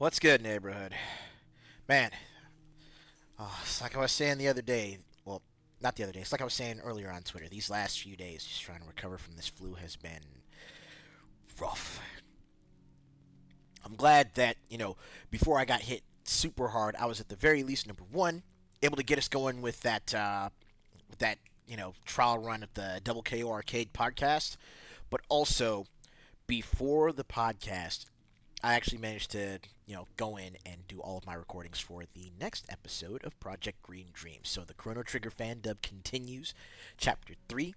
What's good, neighborhood? Man, it's like I was saying the other day. Well, not the other day. It's like I was saying earlier on Twitter. These last few days, just trying to recover from this flu has been rough. I'm glad that, before I got hit super hard, I was at the very least, number one, able to get us going with that trial run of the Double KO Arcade podcast. But also, before the podcast, I actually managed to, go in and do all of my recordings for the next episode of Project Green Dreams. So the Chrono Trigger fan dub continues, Chapter 3.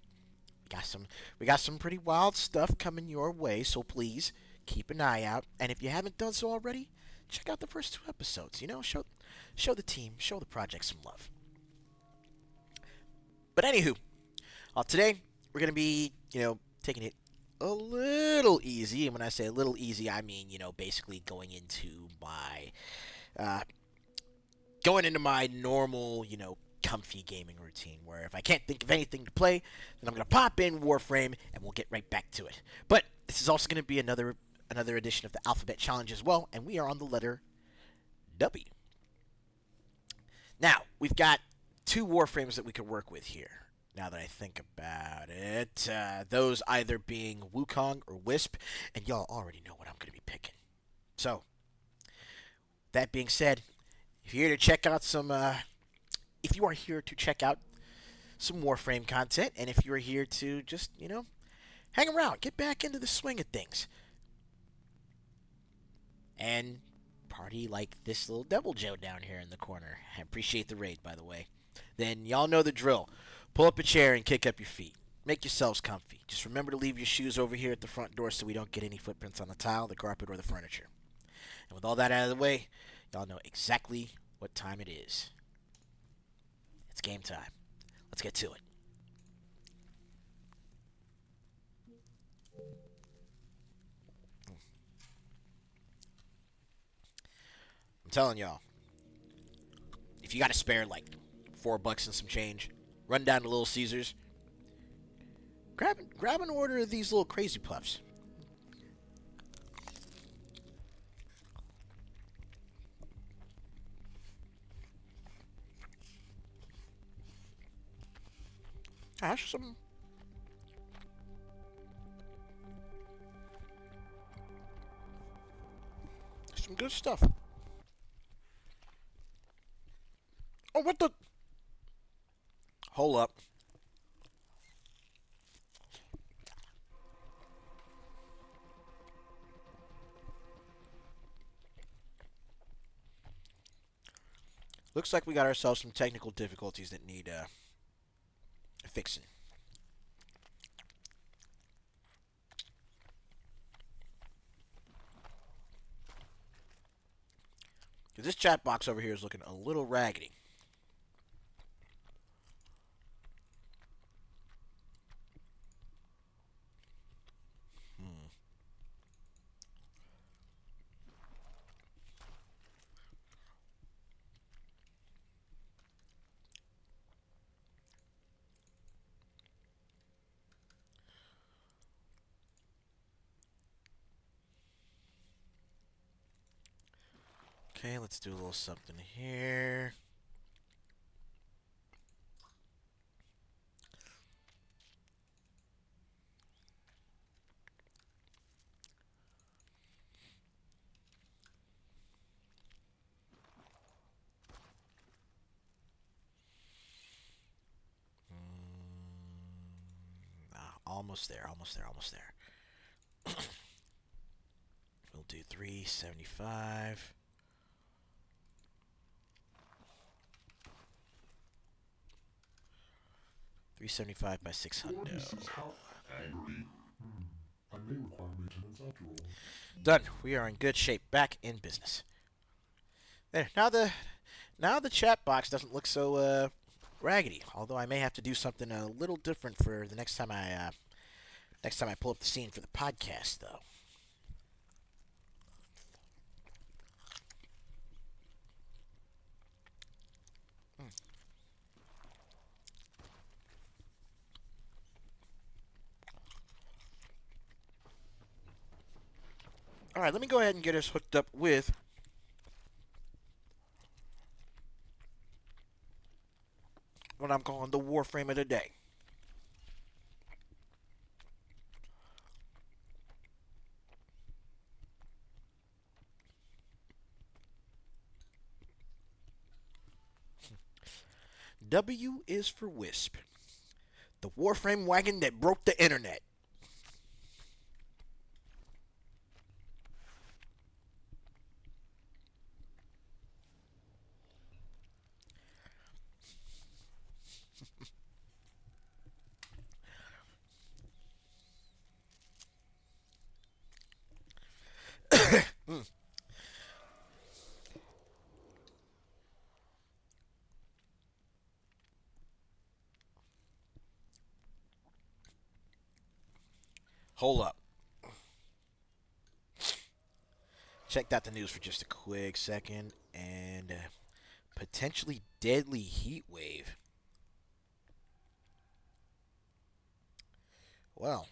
We got some pretty wild stuff coming your way, so please keep an eye out. And if you haven't done so already, check out the first two episodes. Show the team, show the project some love. But anywho, today we're gonna be, taking it a little easy. And when I say a little easy, I mean, basically uh, going into my normal, comfy gaming routine. Where if I can't think of anything to play, then I'm gonna pop in Warframe and we'll get right back to it. But this is also gonna be another edition of the Alphabet Challenge as well, and we are on the letter W. Now we've got two Warframes that we could work with here. Now that I think about it, those either being Wukong or Wisp, and y'all already know what I'm going to be picking. So, that being said, if you're here to check out if you are here to check out some Warframe content, and if you're here to just, hang around, get back into the swing of things, and party like this little Devil Joe down here in the corner. I appreciate the raid, by the way. Then y'all know the drill. Pull up a chair and kick up your feet. Make yourselves comfy. Just remember to leave your shoes over here at the front door so we don't get any footprints on the tile, the carpet, or the furniture. And with all that out of the way, y'all know exactly what time it is. It's game time. Let's get to it. I'm telling y'all, if you got to spare like $4 and some change, run down to Little Caesars, grab an order of these little crazy puffs. Ash some good stuff. Oh, what the? Hold up. Looks like we got ourselves some technical difficulties that need fixing. Because this chat box over here is looking a little raggedy. Hmm. Okay, let's do a little something here. Almost there, almost there, almost there. We'll do 375. 375 by 600. I may require maintenance after all. Done. We are in good shape. Back in business. There. Now the chat box doesn't look so raggedy. Although I may have to do something a little different for the next time I pull up the scene for the podcast, though. Hmm. All right, let me go ahead and get us hooked up with what I'm calling the Warframe of the day. W is for Wisp, the Warframe wagon that broke the internet. Mm. Hold up. Checked out the news for just a quick second, and potentially deadly heat wave. Well,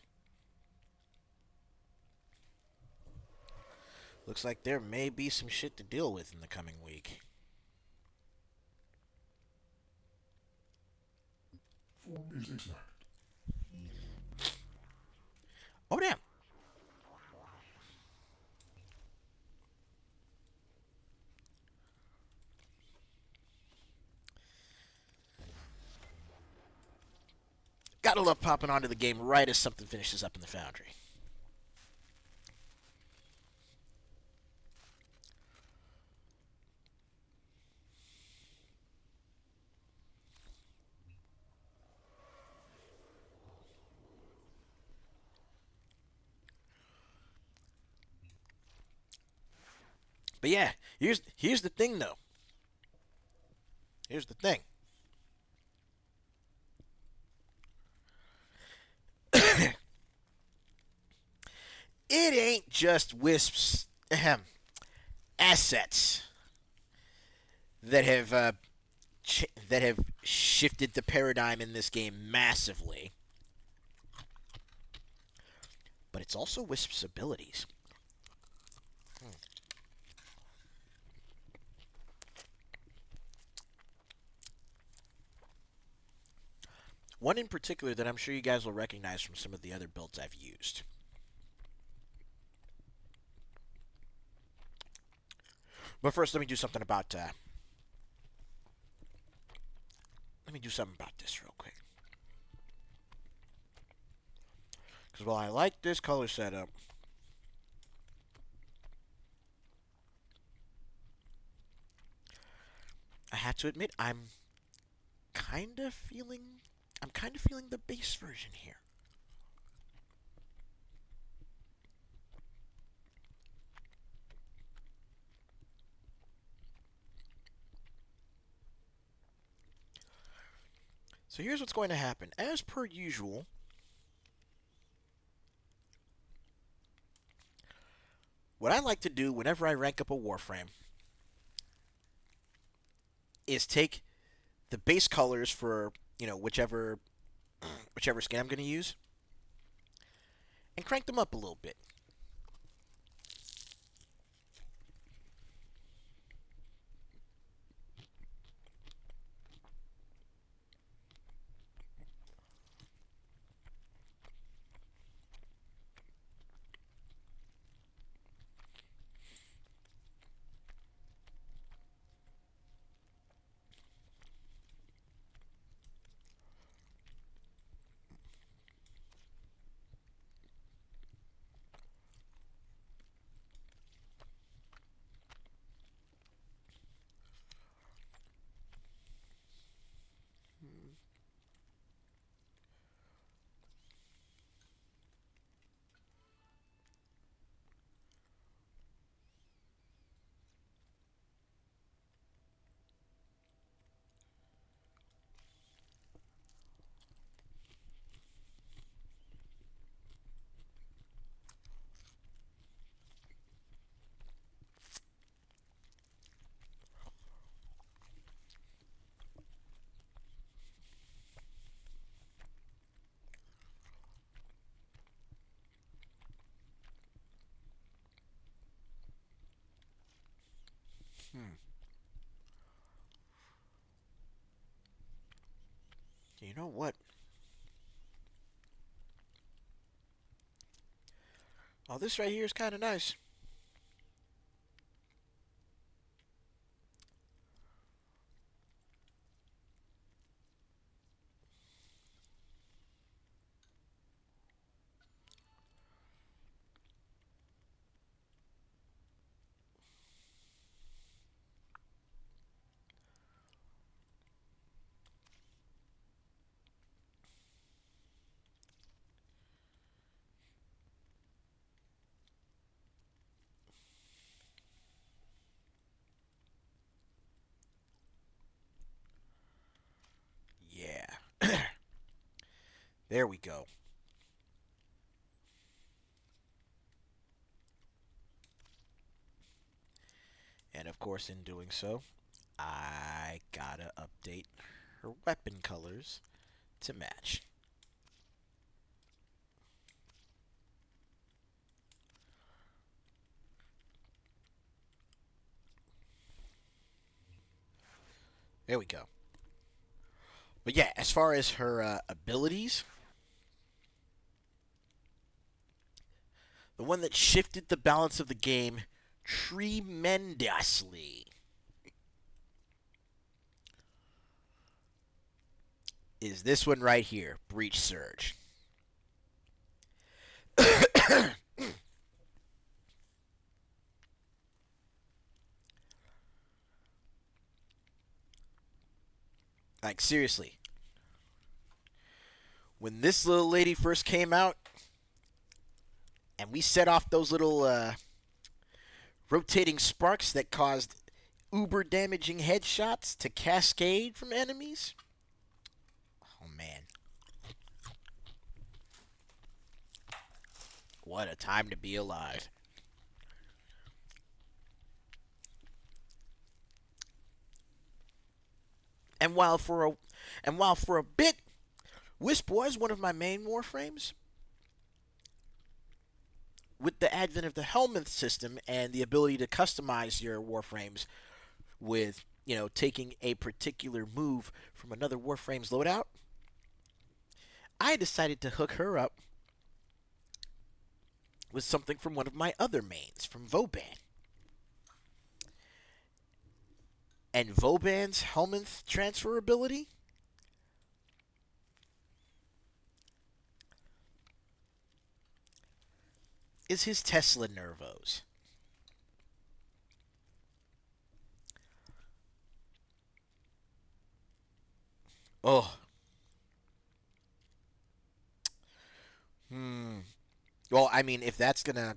looks like there may be some shit to deal with in the coming week. Form is exact. Oh, damn. Gotta love popping onto the game right as something finishes up in the foundry. But yeah, here's the thing though. Here's the thing. It ain't just Wisp's assets that have that have shifted the paradigm in this game massively, but it's also Wisp's abilities. One in particular that I'm sure you guys will recognize from some of the other builds I've used. But first, let me do something about this real quick. Because while I like this color setup, I have to admit kind of feeling I'm kind of feeling the base version here. So here's what's going to happen. As per usual, what I like to do whenever I rank up a Warframe is take the base colors for, whichever skin I'm going to use and crank them up a little bit. You know what? Oh, this right here is kind of nice. Yeah. There we go. And of course, in doing so, I gotta update her weapon colors to match. There we go. But yeah, as far as her abilities, the one that shifted the balance of the game tremendously is this one right here, Breach Surge. Like, seriously. When this little lady first came out, and we set off those little rotating sparks that caused uber damaging headshots to cascade from enemies. Oh man, what a time to be alive. And while for a bit Wisp was one of my main warframes, with the advent of the helmet system and the ability to customize your warframes with, taking a particular move from another warframe's loadout, I decided to hook her up with something from one of my other mains, from Vauban. And Vauban's helmet transfer ability is his Tesla Nervos. Oh. Hmm. Well, I mean, if that's gonna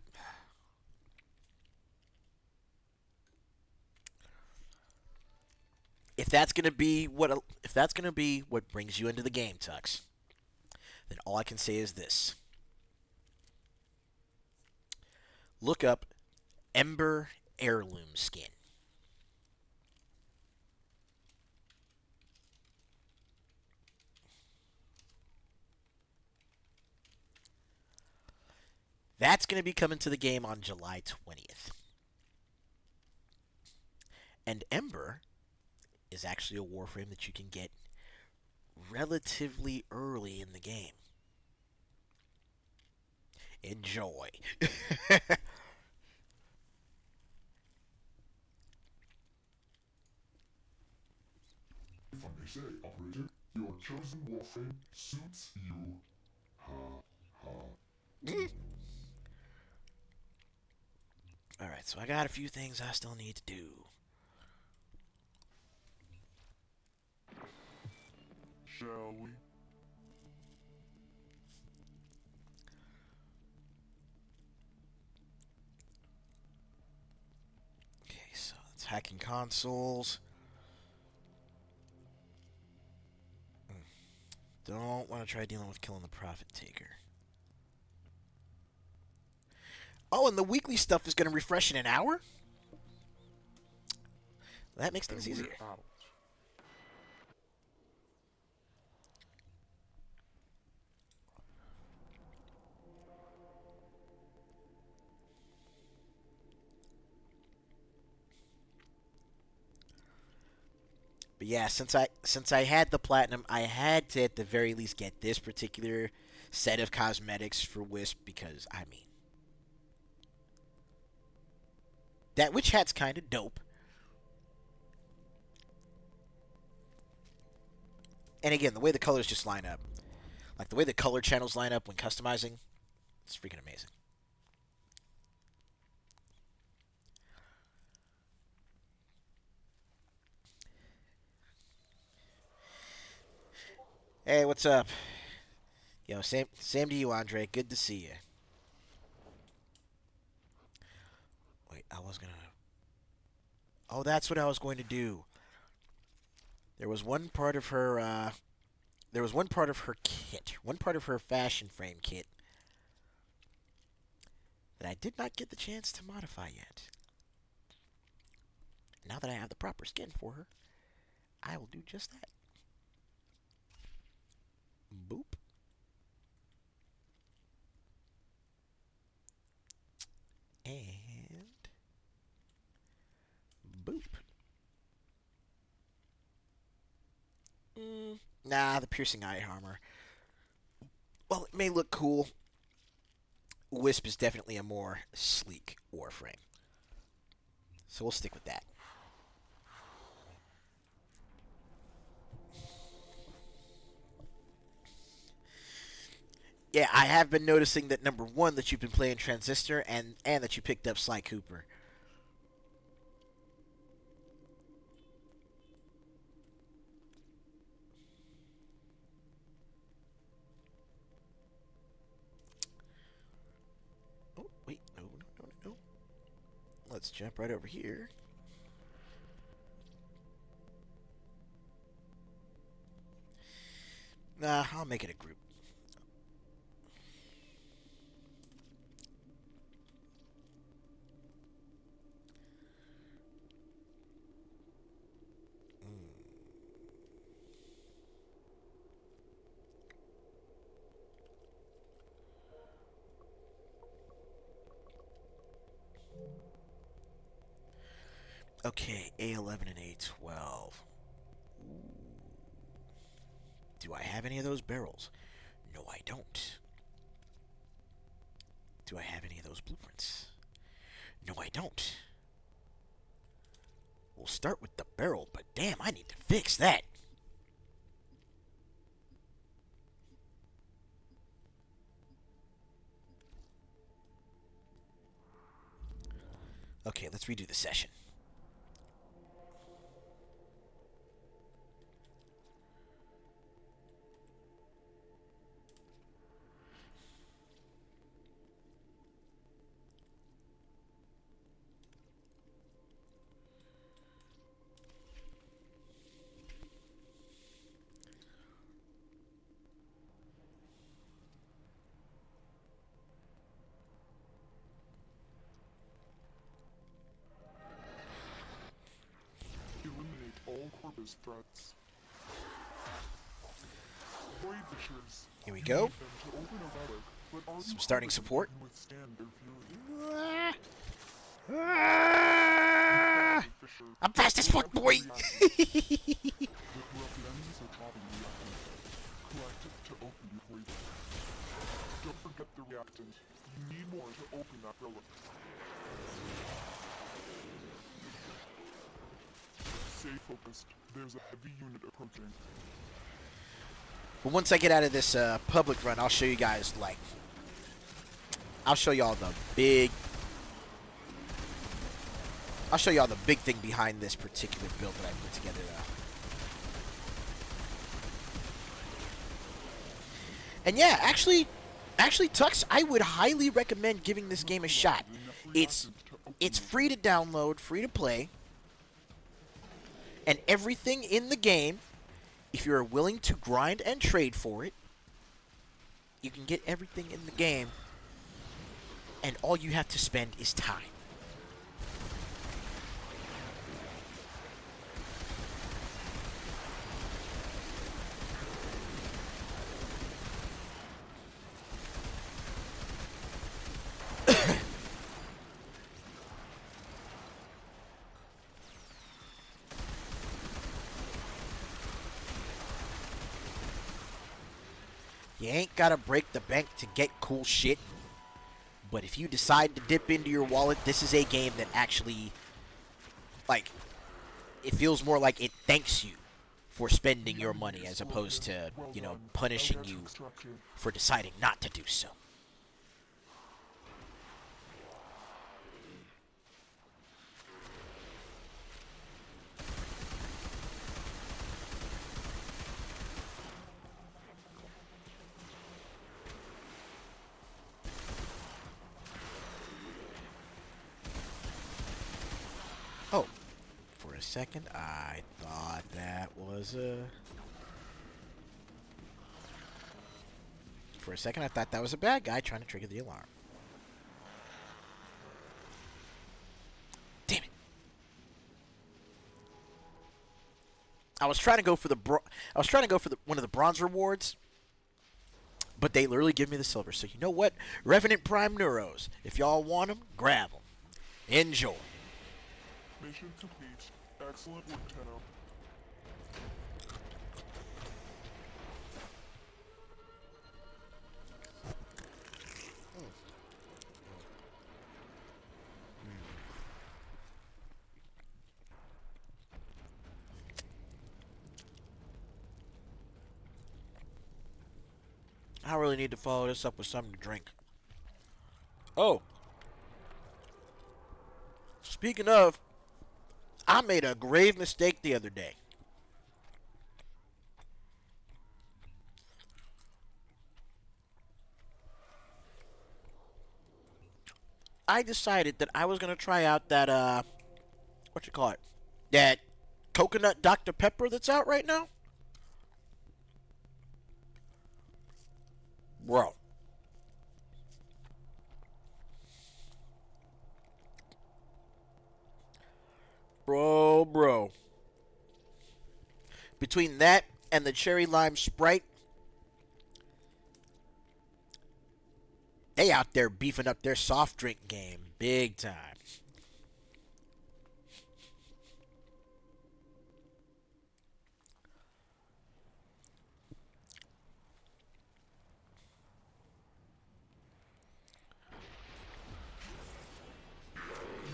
be what brings you into the game, Tux, then all I can say is this: look up Ember Heirloom Skin. That's gonna be coming to the game on July 20th. And Ember is actually a warframe that you can get relatively early in the game. Enjoy. If I may say, operator, your chosen warframe suits you. Ha ha. Alright, so I got a few things I still need to do. Shall we? Okay, so it's hacking consoles. Don't want to try dealing with killing the Profit Taker. Oh, and the weekly stuff is going to refresh in an hour? That makes things easier. Out. But yeah, since I since I had the platinum, I had to at the very least get this particular set of cosmetics for Wisp because I mean that witch hat's kind of dope. And again, the way the colors just line up, like the way the color channels line up when customizing, it's freaking amazing. Hey, what's up? Yo, same to you, Andre. Good to see you. Wait, I was gonna. Oh, that's what I was going to do. There was one part of her. There was one part of her kit, one part of her fashion frame kit that I did not get the chance to modify yet. Now that I have the proper skin for her, I will do just that. Boop. And boop. Nah, the piercing eye armor. Well, it may look cool. Wisp is definitely a more sleek Warframe. So we'll stick with that. Yeah, I have been noticing that number one, that you've been playing Transistor and that you picked up Sly Cooper. Oh, wait, no. Let's jump right over here. Nah, I'll make it a group. Okay, A11 and A12. Do I have any of those barrels? No, I don't. Do I have any of those blueprints? No, I don't. We'll start with the barrel, but damn, I need to fix that. Okay, let's redo the session. Eliminate all Corvus threats. Void Fishers. Here we go. Them to open a relic, but are Some starting support. withstand their fury? I'm fast as fuck, boy. The corrupted enemies are dropping reactant. Collect it to open your void. Don't forget the reactant. You need more to open that relic. Stay focused. There's a heavy unit approaching. But once I get out of this public run, I'll show you guys, like, I'll show y'all the big thing behind this particular build that I put together. And yeah, actually, Tux, I would highly recommend giving this game a shot. It's free to download, free to play, and everything in the game, if you're willing to grind and trade for it, you can get everything in the game, and all you have to spend is time. You ain't gotta break the bank to get cool shit. But if you decide to dip into your wallet, this is a game that actually, like, it feels more like it thanks you for spending your money as opposed to, you know, punishing you for deciding not to do so. Oh, for a second, I thought that was a... For a second, I thought that was a bad guy trying to trigger the alarm. Damn it. I was trying to go for the one of the bronze rewards, but they literally give me the silver. So you know what? Revenant Prime Neuros. If y'all want them, grab them. Enjoy. Mission complete. Excellent work, Tenno. I really need to follow this up with something to drink. Oh. Speaking of, I made a grave mistake the other day. I decided that I was going to try out that, what you call it? That coconut Dr. Pepper that's out right now. Bro. Bro. Between that and the cherry lime Sprite, they out there beefing up their soft drink game big time.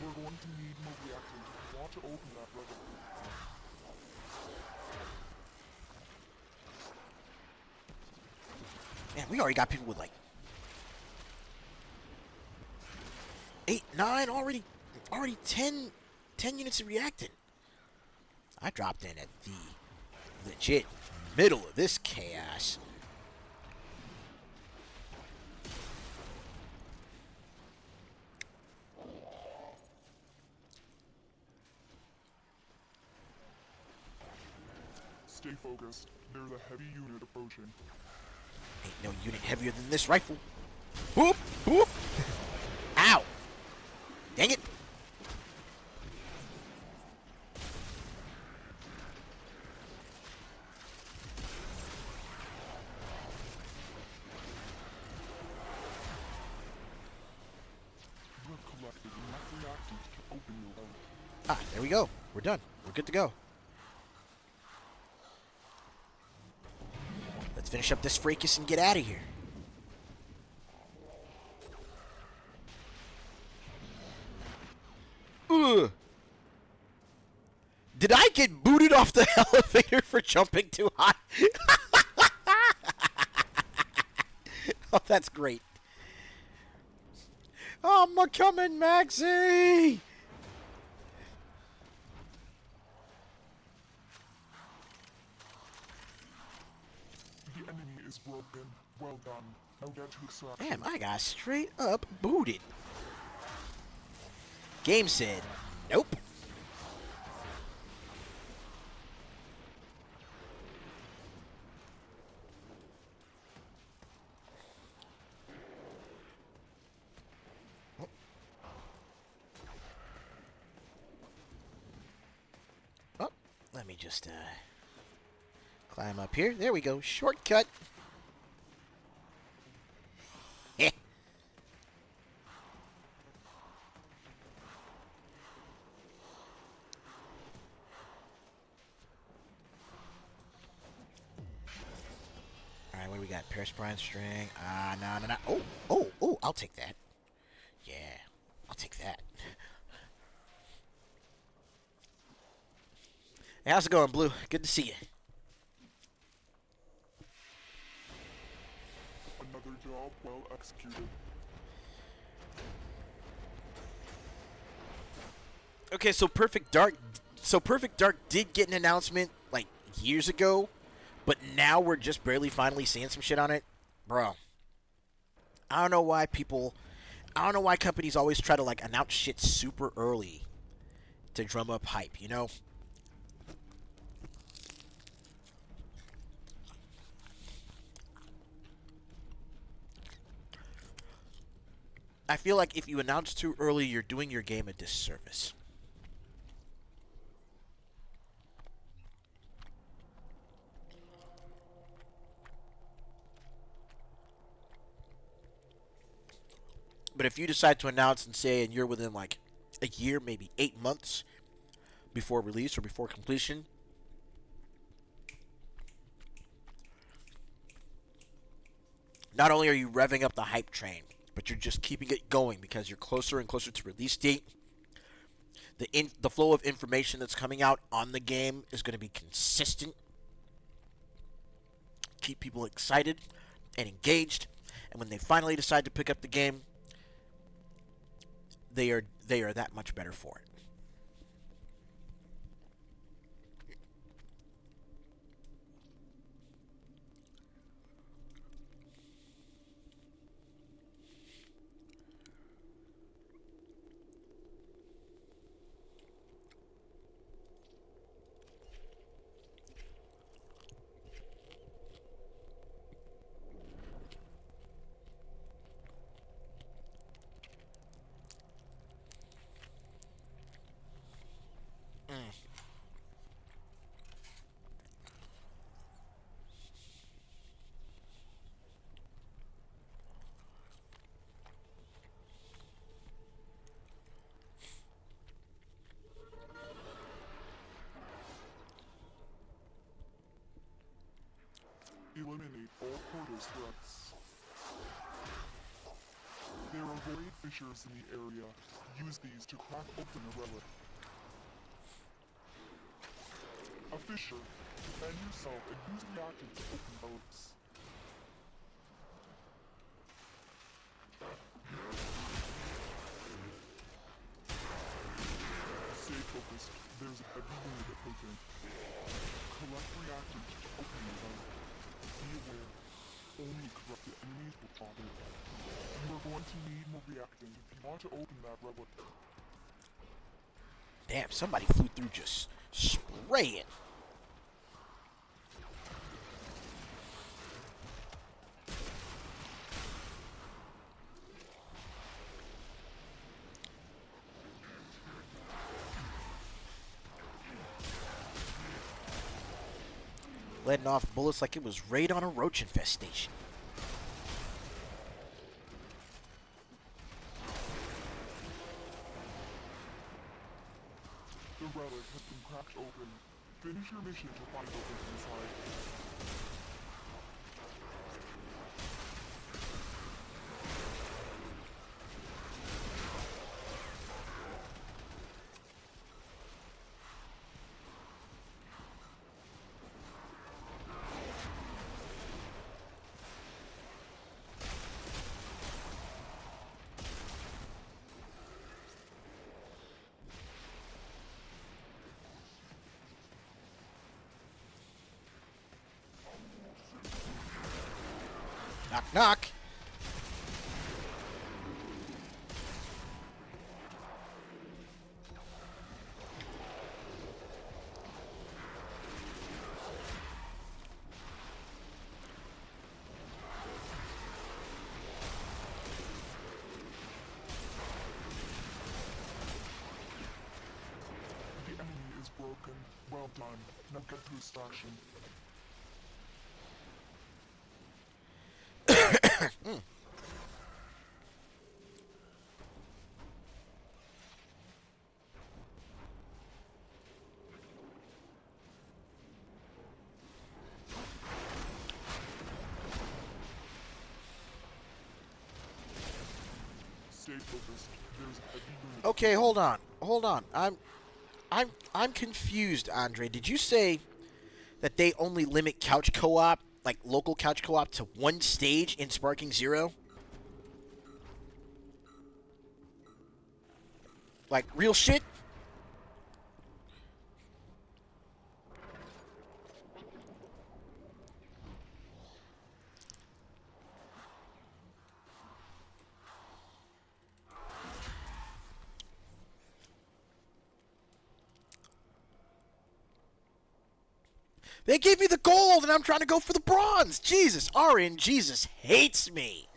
We're going to need more reactors if you want to open that level. Man, we already got people with like 8, 9, already 10 units of reactant. I dropped in at the legit middle of this chaos. Stay focused. There's a heavy unit approaching. Ain't no unit heavier than this rifle. Whoop, whoop. Ow. Dang it. You have collected enough reactors to open your level. Ah, there we go. We're done. We're good to go. Let's finish up this fracas and get out of here. Ugh. Did I get booted off the elevator for jumping too high? Oh, that's great. I'm a coming, Maxie! The enemy is broken. Well done. Now get to extraction. Damn, I got straight up booted. Game said, nope. Oh, let me just climb up here. There we go. Shortcut. Heh. Alright, what do we got? Paris Prime string. Ah, no, no, no. Oh, oh, oh, I'll take that. Yeah, I'll take that. Hey, how's it going, Blue? Good to see you. Another job well executed. Okay, so Perfect Dark did get an announcement like years ago, but now we're just barely finally seeing some shit on it, bro. I don't know why people, I don't know why companies always try to like announce shit super early to drum up hype. You know, I feel like if you announce too early, you're doing your game a disservice. But if you decide to announce and say, and you're within like a year, maybe 8 months before release or before completion, not only are you revving up the hype train, but you're just keeping it going because you're closer and closer to release date. The flow of information that's coming out on the game is going to be consistent, keep people excited and engaged, and when they finally decide to pick up the game, they are that much better for it. Mm. Eliminate all portal's threats. There are void fissures in the area. Use these to crack open a relic. A fissure. Defend yourself and use reactive to open relics. Stay focused. There's a heavy wind approaching. Collect reactive to open the relic. Be aware. Only corrupted enemies will bother. You are going to need more reactant if you want to open that relic. Damn, somebody flew through just spraying. Letting off bullets like it was raid on a roach infestation. The relic has been cracked open. Finish your mission to find what is inside. Knock, knock. The enemy is broken. Well done. Now get to extraction. Stay focused. There's a heavy unit. Okay, hold on. Hold on. I'm confused, Andre. Did you say that they only limit couch co-op, like local couch co-op, to one stage in Sparking Zero? Like real shit? They gave me the gold and I'm trying to go for the bronze. Jesus, RNGesus hates me.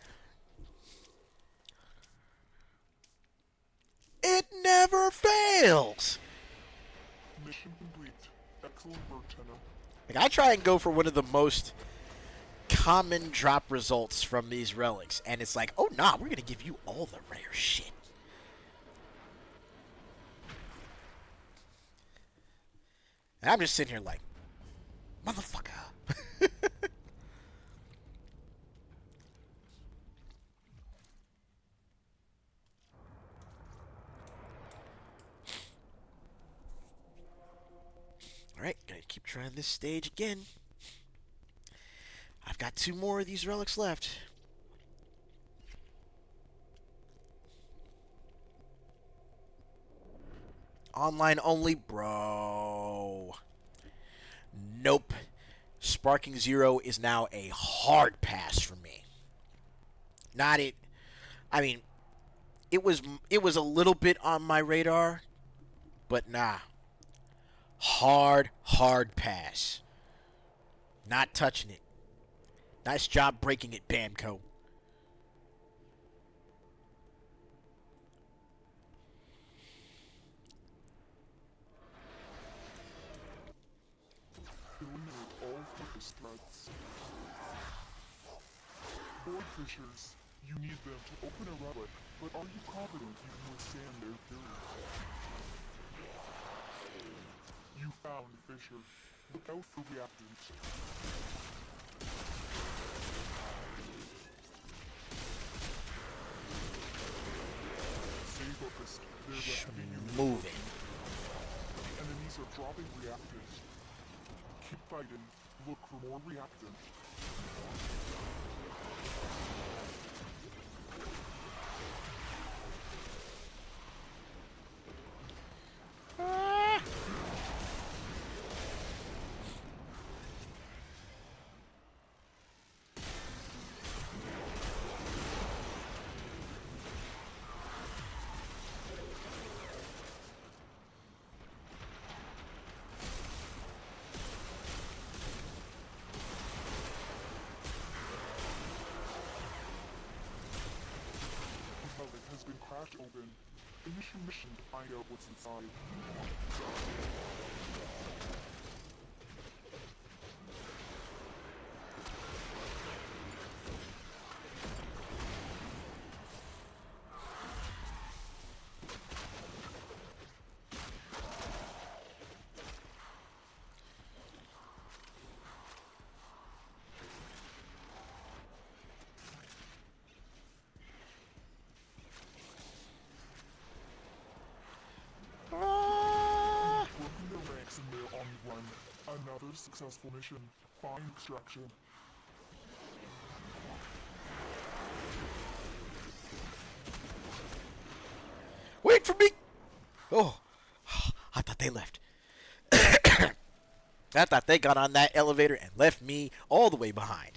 It never fails. Mission complete. Excellent work, Tenno. Like I try and go for one of the most common drop results from these relics, and it's like, oh nah, we're gonna give you all the rare shit. And I'm just sitting here like, motherfucker. Alright, gotta keep trying this stage again. I've got 2 more of these relics left. Online only, bro. Nope. Sparking Zero is now a hard pass for me. Not it. I mean, it was a little bit on my radar, but nah. Hard pass. Not touching it. Nice job breaking it, Bamco. Eliminate all focus threats. Board fishers. You need them to open a relic, but are you confident you can withstand their fury? You found Fisher. Look out for reactants. Stay focused. There's a heavy unit. Moving. Enemies are dropping reactants. Keep fighting. Look for more reactants. Ah. The relic has been cracked open. Finish your mission to find out what's inside. Ah. Broken their ranks and they're on the run. Another successful mission. Find extraction. Wait for me! Oh, I thought they left. I thought they got on that elevator and left me all the way behind.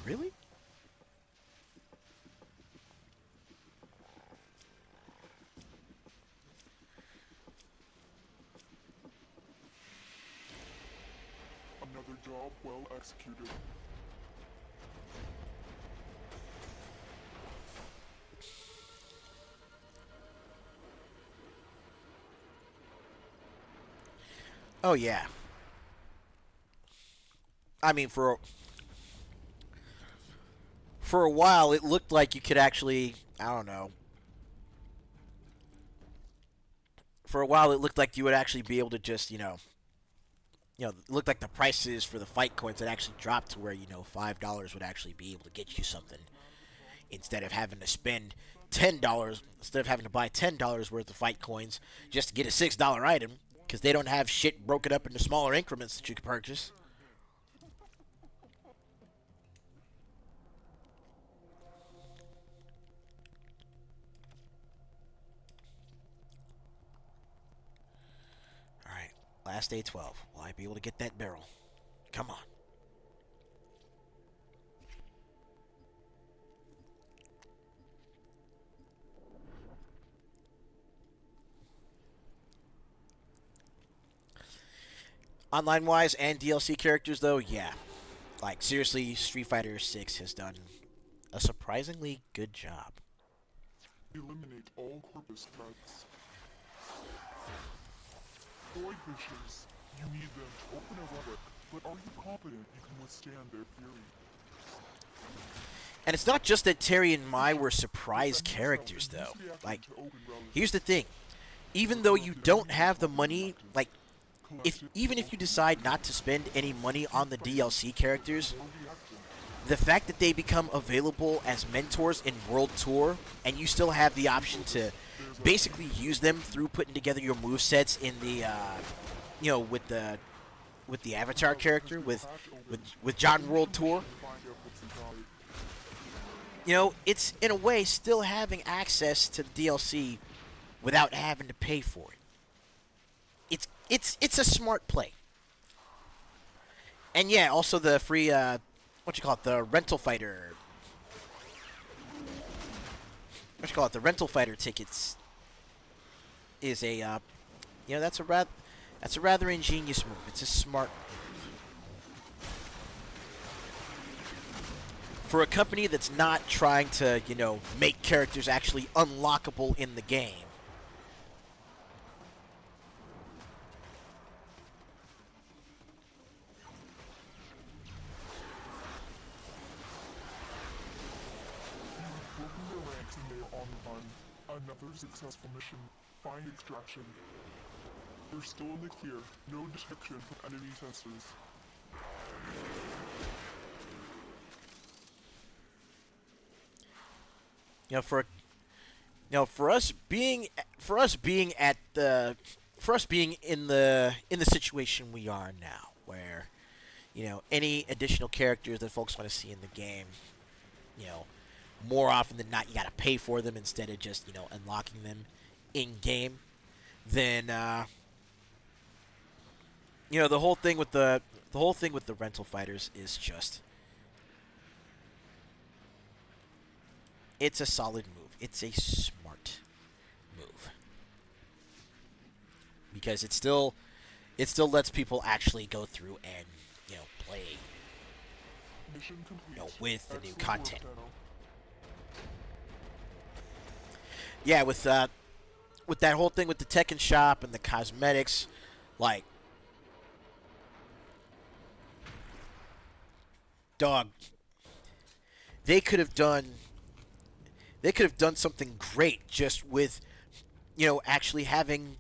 Really? Another job well executed. Oh yeah. for a while it looked like you could actually, I don't know. For a while it looked like you would actually be able to just, it looked like the prices for the fight coins had actually dropped to where, $5 would actually be able to get you something instead of having to spend $10, instead of having to buy $10 worth of fight coins just to get a $6 item because they don't have shit broken up into smaller increments that you can purchase. All right, last day 12. Will I be able to get that barrel? Come on. Online wise and DLC characters though, yeah. Like seriously, Street Fighter 6 has done a surprisingly good job. Eliminate all corpus threats. Void fishes. You need them to open a relic, but are you confident you can withstand their fury? And it's not just that Terry and Mai were surprise characters though. Like, here's the thing. Even though you don't have the money, like even if you decide not to spend any money on the DLC characters, the fact that they become available as mentors in World Tour, and you still have the option to basically use them through putting together your movesets in the, with the Avatar character with John World Tour. It's in a way still having access to the DLC without having to pay for it. It's a smart play. And yeah, also the free the rental fighter. The rental fighter tickets is a that's a rather ingenious move. It's a smart move. For a company that's not trying to, make characters actually unlockable in the game. Another successful mission. Find extraction. You're still in the clear. No detection from enemy testers. For us being at the for us being in the situation we are now, where any additional characters that folks want to see in the game, you know, more often than not, you got to pay for them instead of just unlocking them in game. Then the whole thing with the rental fighters is just it's a solid move. It's a smart move because it still lets people actually go through and play Mission complete. with the new Excellent content. work, Dano. Yeah, with that whole thing with the Tekken shop and the cosmetics, like, dog, they could have done something great just with actually having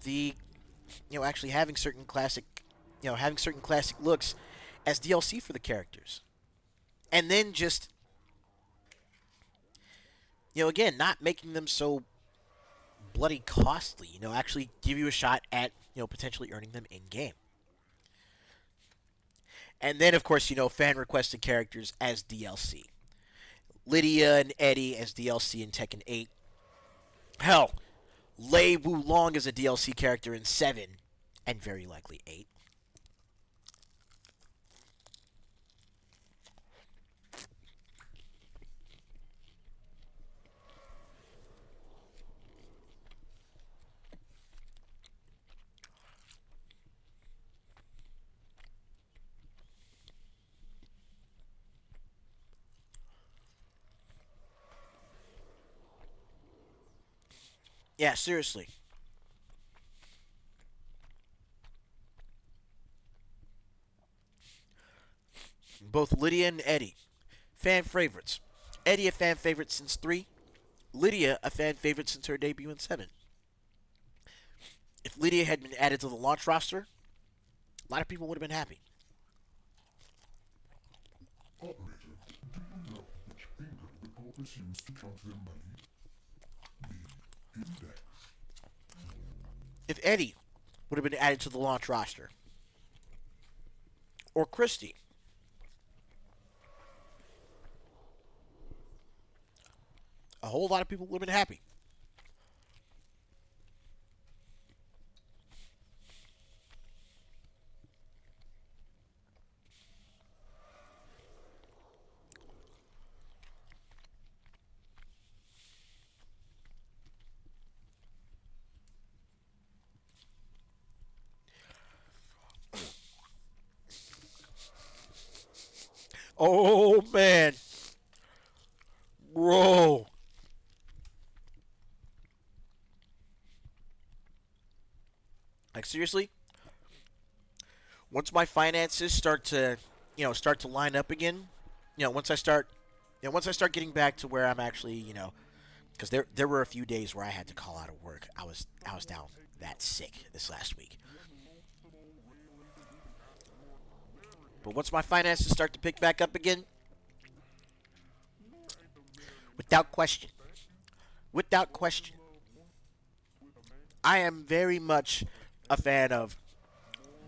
certain classic looks as DLC for the characters, and then just again not making them so bloody costly. Actually give you a shot at potentially earning them in game. And then, of course, fan requested characters as DLC. Lydia and Eddie as DLC in Tekken 8. Hell, Lei Wulong as a DLC character in 7, and very likely 8. Yeah, seriously. Both Lydia and Eddie, fan favorites. Eddie a fan favorite since 3, Lydia a fan favorite since her debut in 7. If Lydia had been added to the launch roster, a lot of people would have been happy. Operator, do you know which finger the pulpers use to count their money? The index. If Eddie would have been added to the launch roster, or Christy, a whole lot of people would have been happy. Oh man, bro. Like seriously, once my finances start to line up again, once I start getting back to where I'm actually, because there were a few days where I had to call out of work. I was down that sick this last week. But once my finances start to pick back up again, without question, without question, I am very much a fan of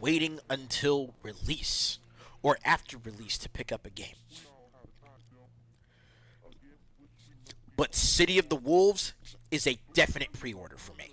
waiting until release or after release to pick up a game. But City of the Wolves is a definite pre-order for me.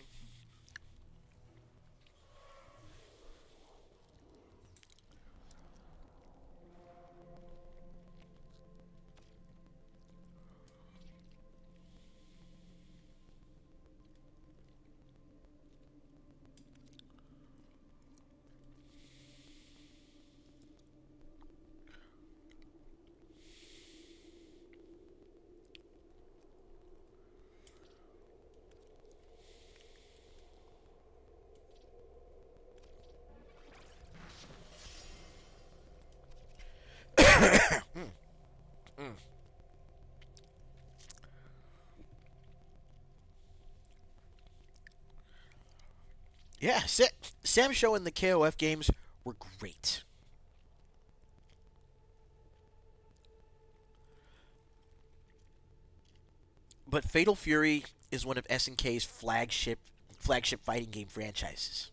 Yeah, Sam Show and the KOF games were great. But Fatal Fury is one of SNK's flagship fighting game franchises.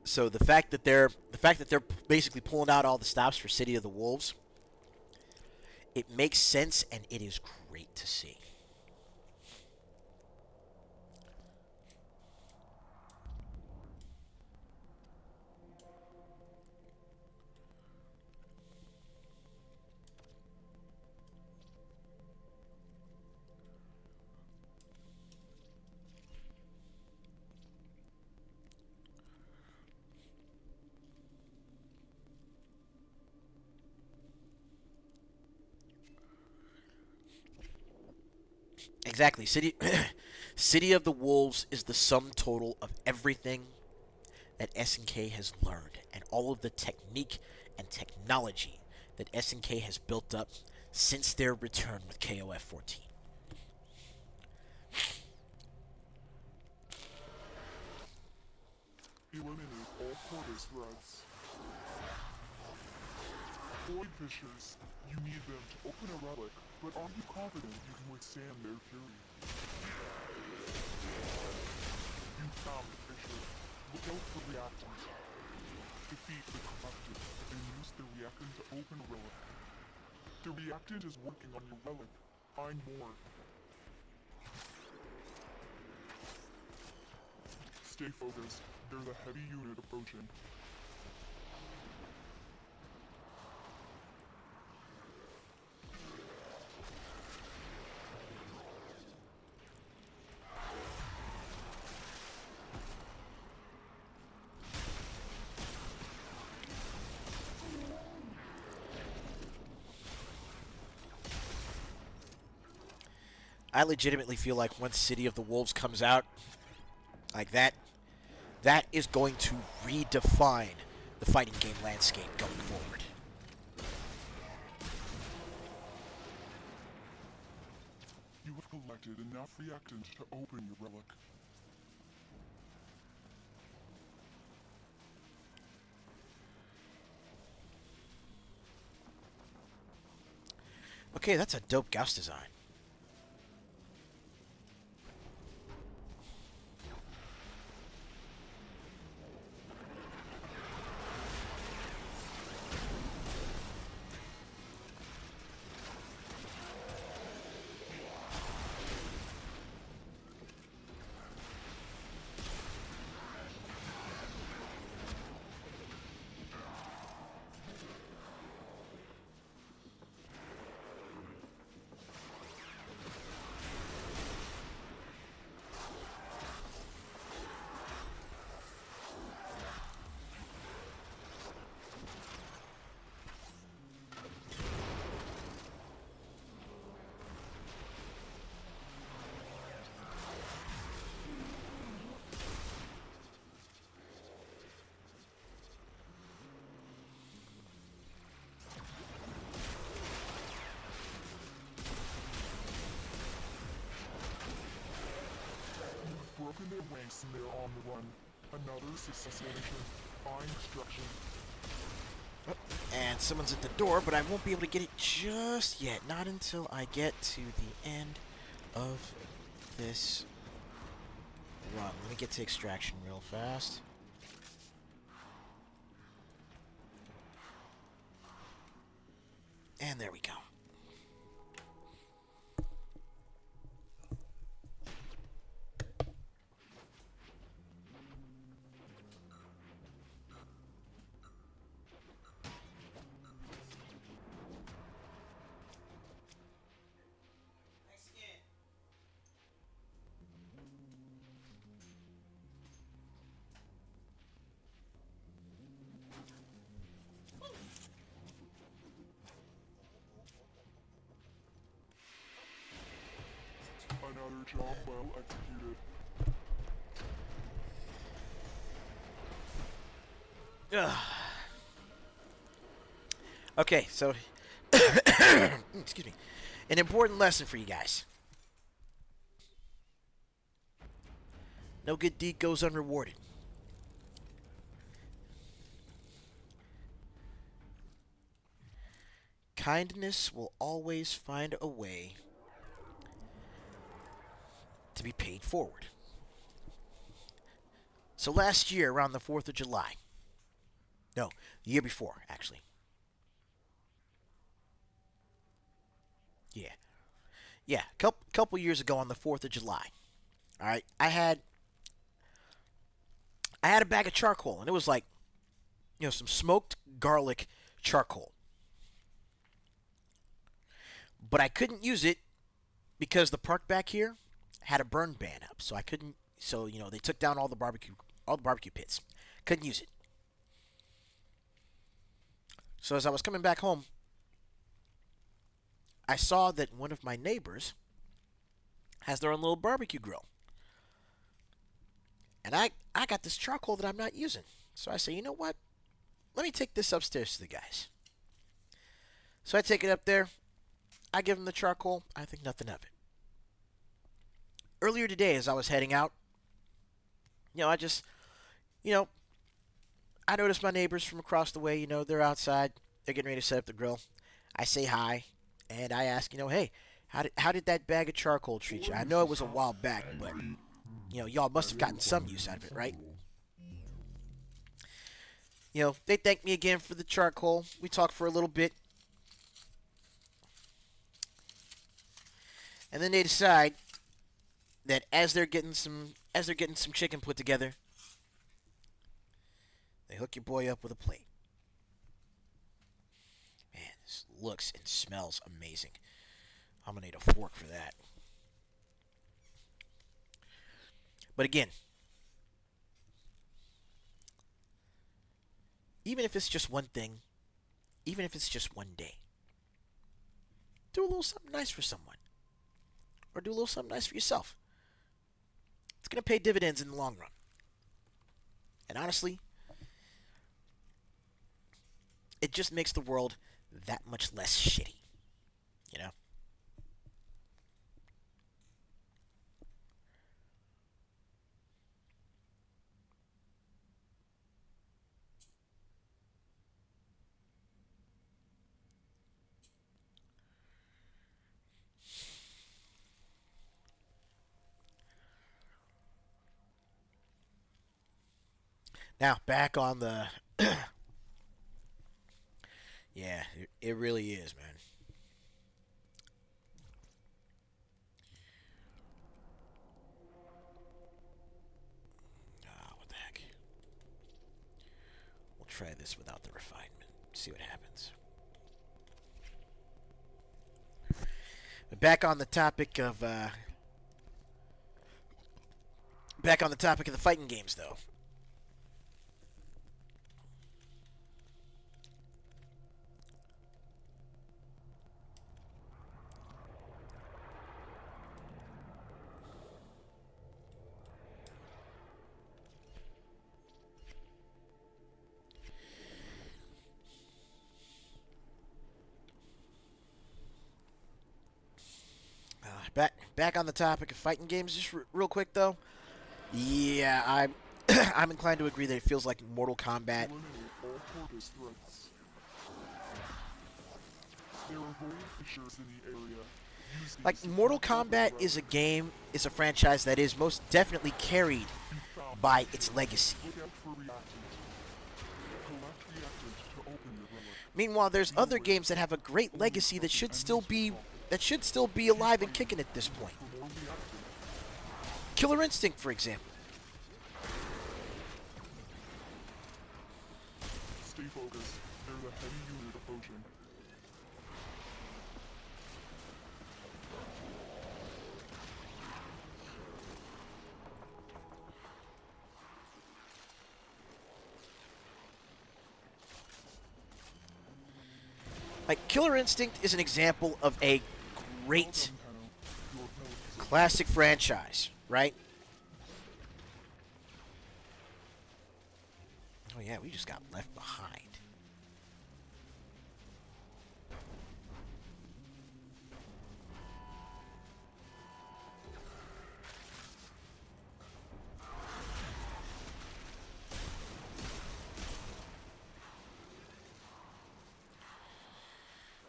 So the fact that they're basically pulling out all the stops for City of the Wolves, it makes sense and it is great to see. Exactly. City of the Wolves is the sum total of everything that SNK has learned and all of the technique and technology that SNK has built up since their return with KOF 14. Eliminate all portals threads. Void Fishers, you need them to open a relic, but are you confident you can withstand their fury? You found the Fisher. Look out for reactants. Defeat the corrupted and use the reactant to open a relic. The reactant is working on your relic. Find more. Stay focused. There's a heavy unit approaching. I legitimately feel like once City of the Wolves comes out like that, That is going to redefine the fighting game landscape going forward. You have collected enough reactants to open your relic. Okay, that's a dope Gauss design. Broken their ranks and they're on the run. Another successful mission. Fine destruction. And someone's at the door, but I won't be able to get it just yet. Not until I get to the end of this run. Let me get to extraction real fast. And there we go. Another job well executed. Ugh. Okay, so excuse me. An important lesson for you guys. No good deed goes unrewarded. Kindness will always find a way to be paid forward. So last year, around the 4th of July, no, the year before, actually. Yeah. Yeah, couple years ago on the 4th of July. All right, I had a bag of charcoal, and it was like, some smoked garlic charcoal. But I couldn't use it because the park back here had a burn ban up, so I couldn't. So they took down all the barbecue pits. Couldn't use it. So as I was coming back home, I saw that one of my neighbors has their own little barbecue grill, and I got this charcoal that I'm not using. So I say, you know what? Let me take this upstairs to the guys. So I take it up there. I give them the charcoal. I think nothing of it. Earlier today, as I was heading out, I just, you know, I noticed my neighbors from across the way. They're outside. They're getting ready to set up the grill. I say hi, and I ask, hey, how did that bag of charcoal treat you? I know it was a while back, but y'all must have gotten some use out of it, right? They thank me again for the charcoal. We talk for a little bit, and then they decide that as they're getting some chicken put together, they hook your boy up with a plate. Man, this looks and smells amazing. I'm gonna need a fork for that. But again, even if it's just one thing, even if it's just one day, do a little something nice for someone. Or do a little something nice for yourself. It's going to pay dividends in the long run. And honestly, it just makes the world that much less shitty, you know? Now, back on the. Yeah, it really is, man. Oh, what the heck? We'll try this without the refinement. See what happens. But back on the topic of the fighting games, though. Back on the topic of fighting games, just real quick though. Yeah, I'm I'm inclined to agree that it feels like Mortal Kombat. Eliminate all Corvus threats. There are void fissures in the area. Use these Like to Mortal crack open Kombat is a relics. game, is a franchise that is most definitely carried You found by the its fissure. legacy. Look out for reactant. Collect reactant to open your relic. Meanwhile, there's Either other way, games that have a great only legacy that corrupted should still enemies will be drop. Keep alive and fighting kicking at this and look point. for more reactant. Killer Instinct, for example. Stay focused. There's a heavy unit approaching. Like Killer Instinct is an example of a great Welcome, Tenno. Your relic is classic franchise, right? Oh yeah, we just got left behind.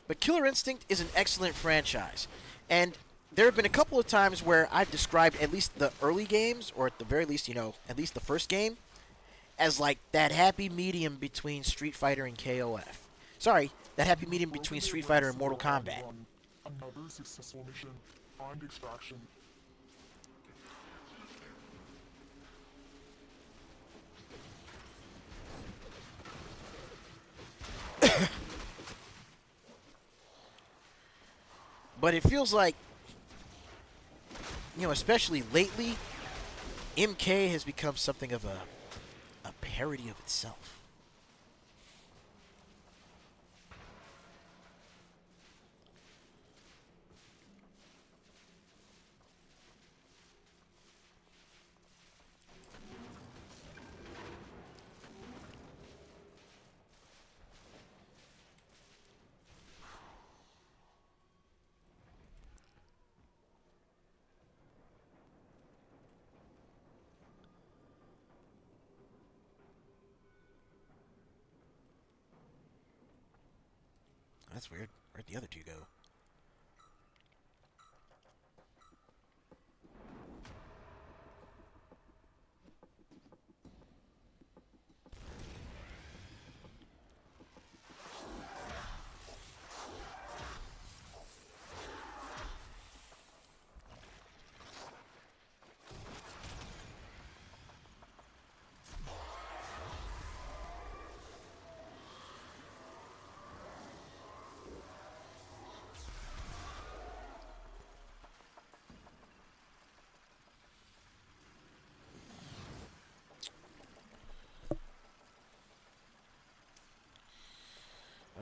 But Killer Instinct is an excellent franchise. And there have been a couple of times where I've described at least the early games, or at the very least, at least the first game, as like that happy medium between Street Fighter and KOF. Sorry, that happy You medium have between broken their Street Fighter ranks and and Mortal are on the Kombat. run. Another successful mission. Find extraction. But it feels like, especially lately, MK has become something of a parody of itself. That's weird. Where'd the other two go?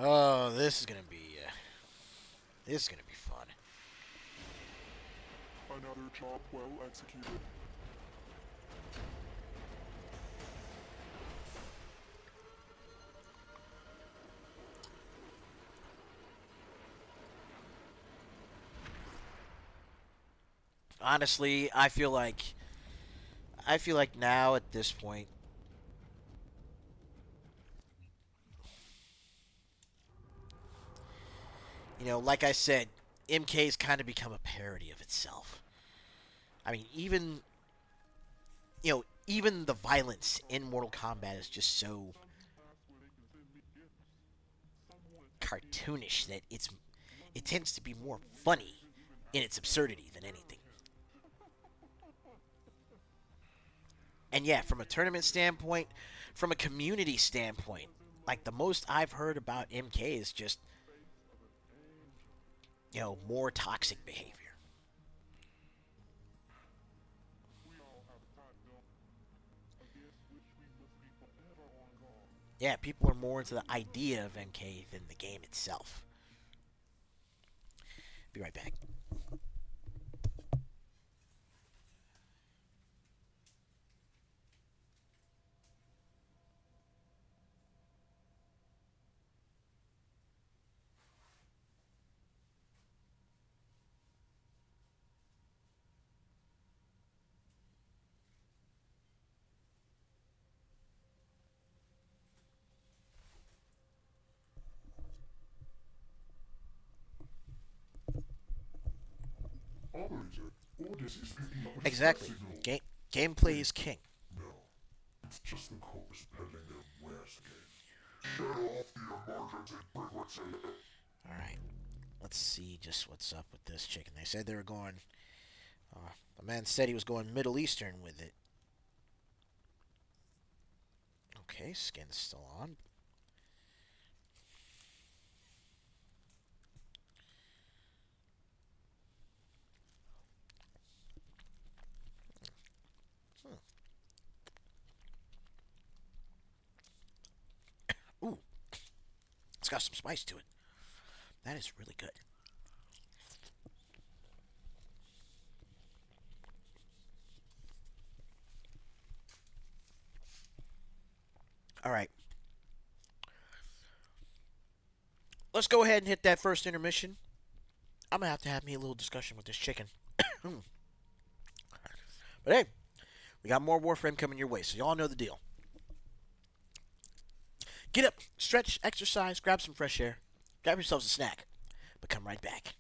Oh, this is gonna be fun. Another job well executed. Honestly, I feel like now at this point, like I said, MK's kind of become a parody of itself. I mean, even the violence in Mortal Kombat is just so cartoonish that it tends to be more funny in its absurdity than anything. And yeah, from a tournament standpoint, from a community standpoint, like the most I've heard about MK is just more toxic behavior. Yeah, people are more into the idea of MK than the game itself. Be right back. Operator, Ordis is picking up a distress Exactly. signal. Gameplay is king. No, it's just the corpse peddling their wares again. Shut off the emergency frequency. All right. Let's see just what's up with this chicken. They said they were going. The man said he was going Middle Eastern with it. Okay, skin's still on. Hmm. Ooh, it's got some spice to it. That is really good. All right. Let's go ahead and hit that first intermission. I'm going to have me a little discussion with this chicken. But hey, we got more Warframe coming your way, so y'all know the deal. Get up, stretch, exercise, grab some fresh air, grab yourselves a snack, but come right back.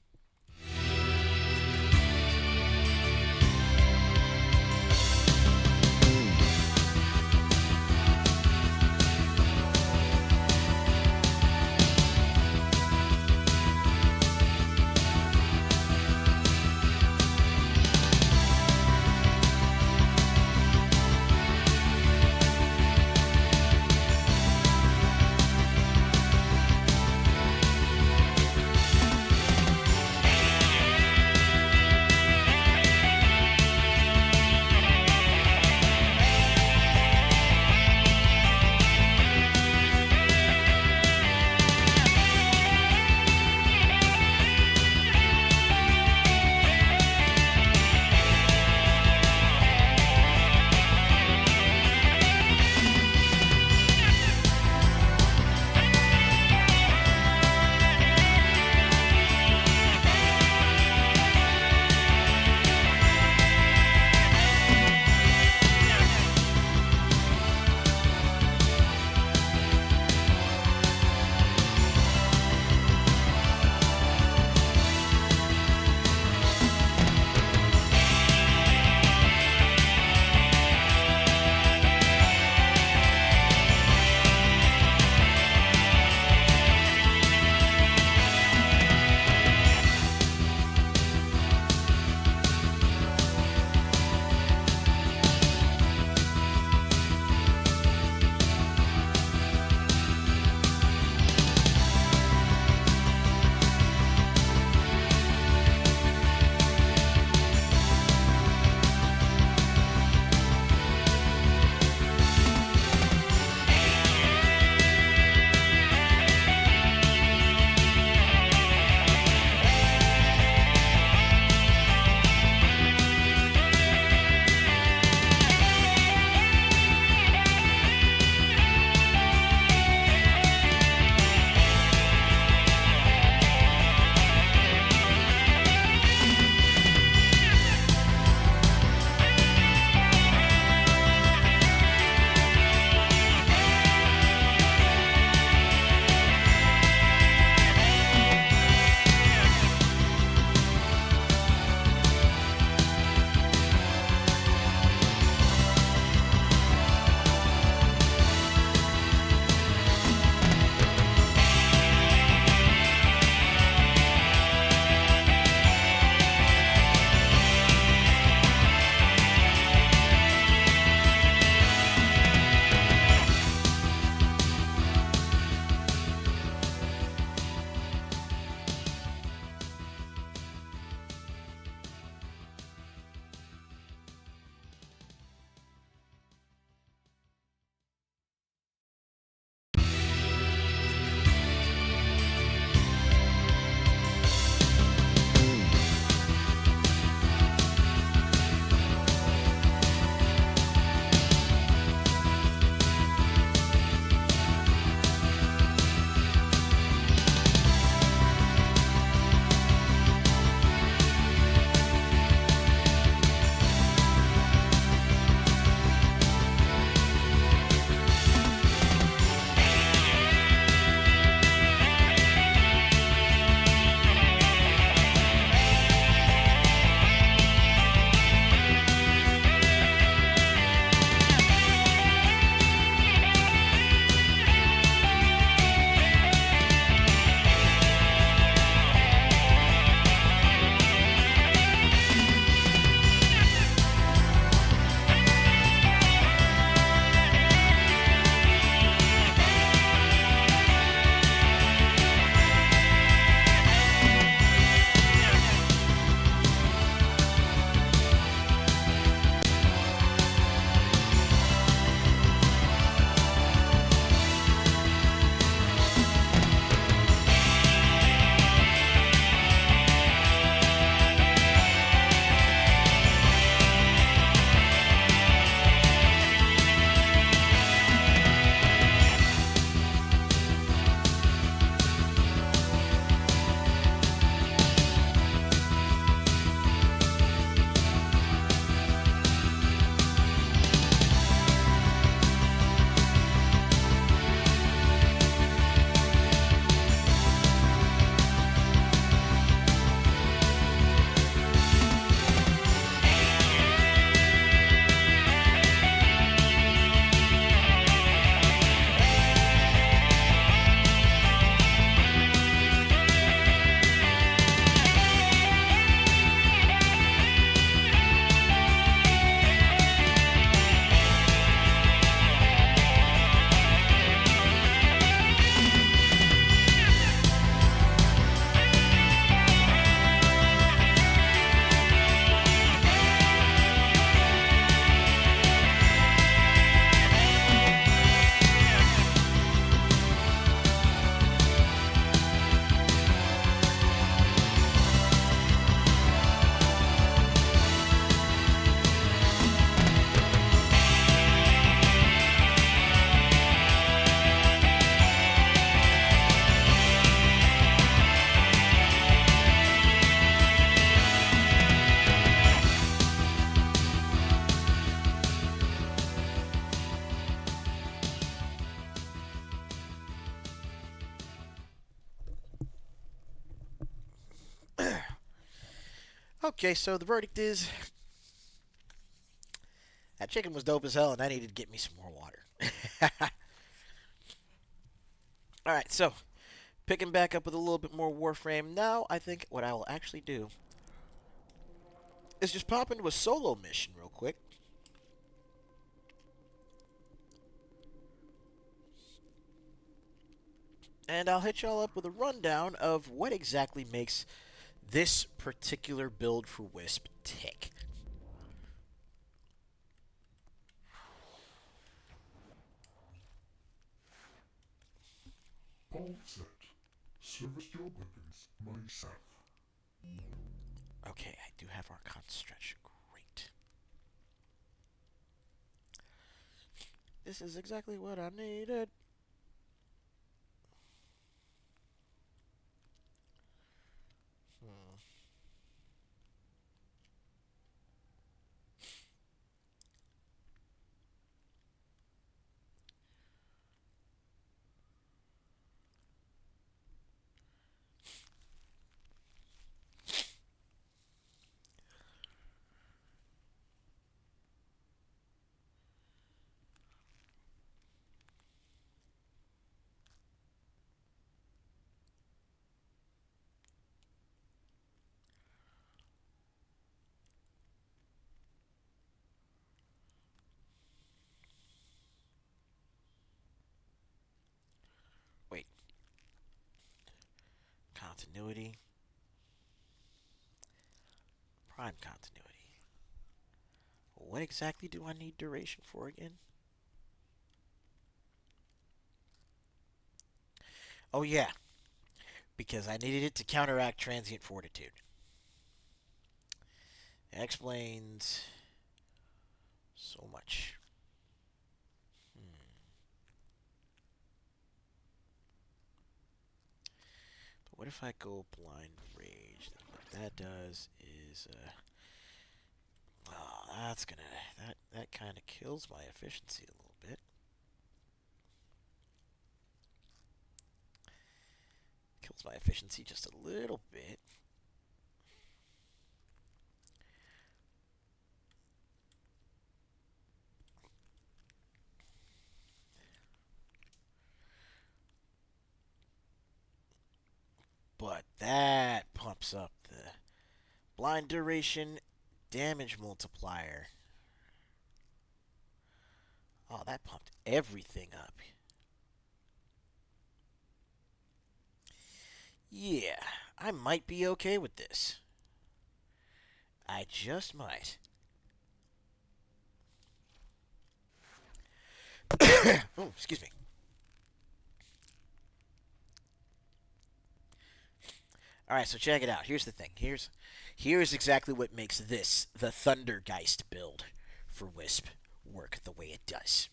Okay, so the verdict is that chicken was dope as hell, and I needed to get me some more water. All right, so picking back up with a little bit more Warframe. Now, I think what I will actually do is just pop into a solo mission real quick. And I'll hit y'all up with a rundown of what exactly makes this particular build for Wisp tick. All set. Service your weapons myself. Okay, I do have Archon stretch. Great. This is exactly what I needed. Hmm. Wait. Continuity. Prime continuity. What exactly do I need duration for again? Oh, yeah. Because I needed it to counteract transient fortitude. That explains so much. Hmm. But what if I go blind rage? What that does is, oh, that's gonna that kind of kills my efficiency a little bit. Kills my efficiency just a little bit. But that pumps up the blind duration damage multiplier. Oh, that pumped everything up. Yeah, I might be okay with this. I just might. Oh, excuse me. All right, so check it out. Here's the thing. Here's exactly what makes this the Thundergeist build for Wisp work the way it does.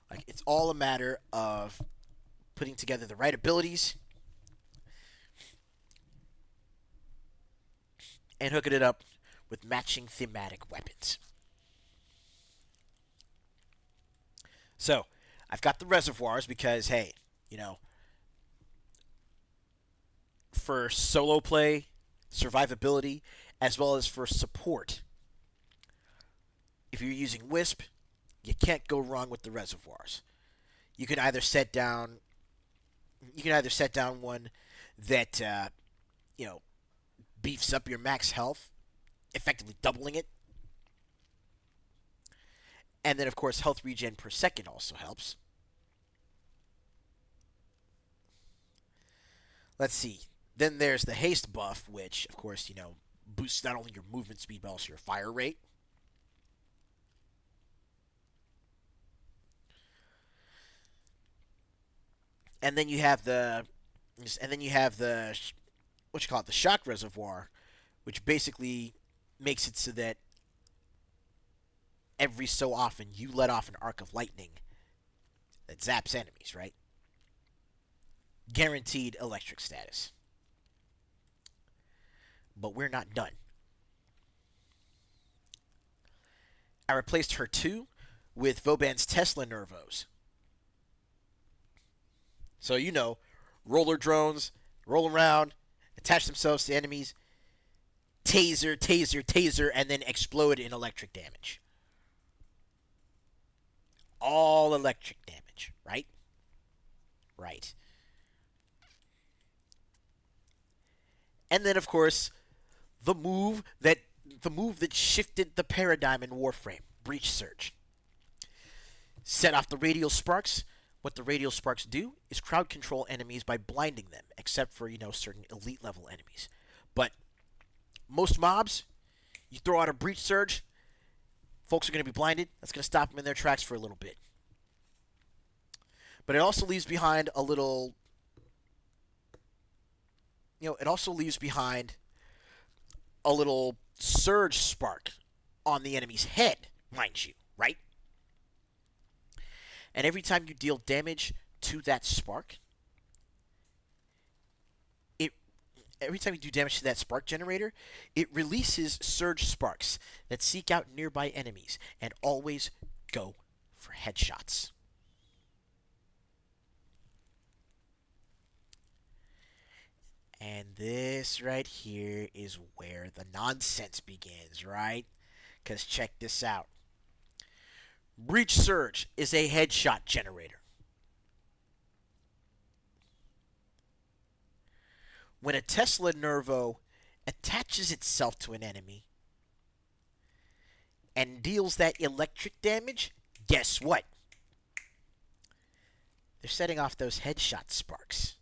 Like it's all a matter of putting together the right abilities and hooking it up with matching thematic weapons. So, I've got the reservoirs because hey, you know, for solo play, survivability, as well as for support. If you're using Wisp, you can't go wrong with the reservoirs. You can either set down one that you know beefs up your max health, effectively doubling it, and then of course health regen per second also helps. Let's see. Then there's the haste buff, which of course boosts not only your movement speed but also your fire rate. And then you have the what you call it, the shock reservoir, which basically makes it so that every so often you let off an arc of lightning that zaps enemies, right? Guaranteed electric status. But we're not done. I replaced her 2 with Vauban's Tesla Nervos. So, roller drones roll around, attach themselves to enemies, taser, taser, taser, and then explode in electric damage. All electric damage, right? Right. And then, of course, the move that the move that shifted the paradigm in Warframe, Breach Surge. Set off the radial sparks. What the radial sparks do is crowd control enemies by blinding them, except for, certain elite level enemies. But most mobs, you throw out a breach surge, folks are going to be blinded. That's going to stop them in their tracks for a little bit. But it also leaves behind a little, it also leaves behind a little surge spark on the enemy's head, mind you, right? And every time you deal damage to that spark, it every time you do damage to that spark generator, it releases surge sparks that seek out nearby enemies and always go for headshots. And this right here is where the nonsense begins, right? Because check this out. Breach Surge is a headshot generator. When a Tesla Nervo attaches itself to an enemy and deals that electric damage, guess what? They're setting off those headshot sparks.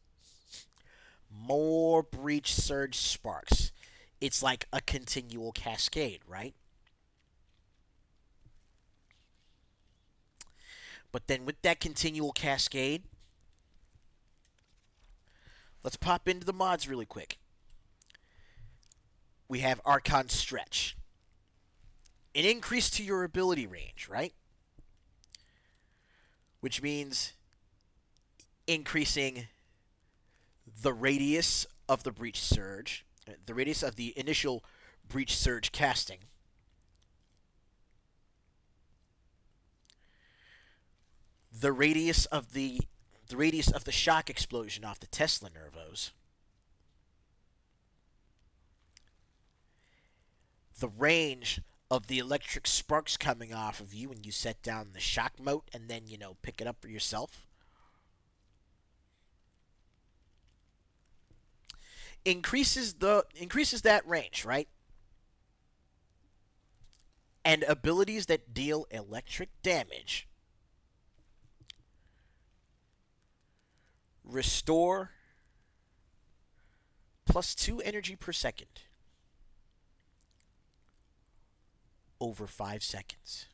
More Breach Surge sparks. It's like a continual cascade, right? But then with that continual cascade, let's pop into the mods really quick. We have Archon Stretch. An increase to your ability range, right? Which means increasing the radius of the Breach Surge, the radius of the initial Breach Surge casting. The radius of the shock explosion off the Tesla Nervos. The range of the electric sparks coming off of you when you set down the shock mote and then, pick it up for yourself. Increases that range, right? And abilities that deal electric damage restore +2 energy per second over 5 seconds.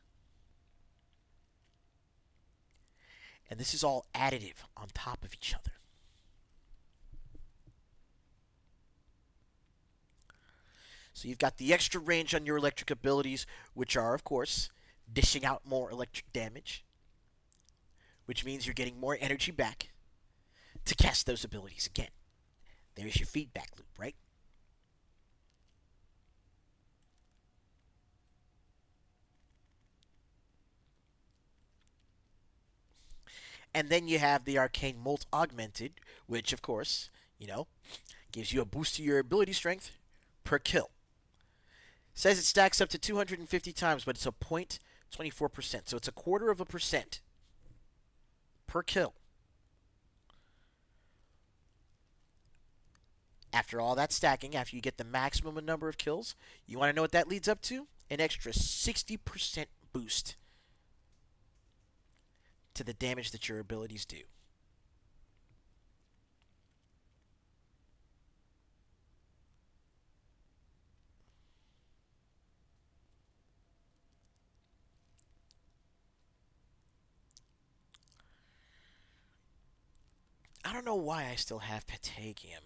And this is all additive on top of each other. So you've got the extra range on your electric abilities, which are, of course, dishing out more electric damage, which means you're getting more energy back to cast those abilities again. There's your feedback loop, right? And then you have the Arcane Molt Augmented, which, of course, gives you a boost to your ability strength per kill. Says it stacks up to 250 times, but it's a 0.24%. So it's a 0.25% per kill. After all that stacking, after you get the maximum number of kills, you want to know what that leads up to? An extra 60% boost to the damage that your abilities do. I don't know why I still have Patagium.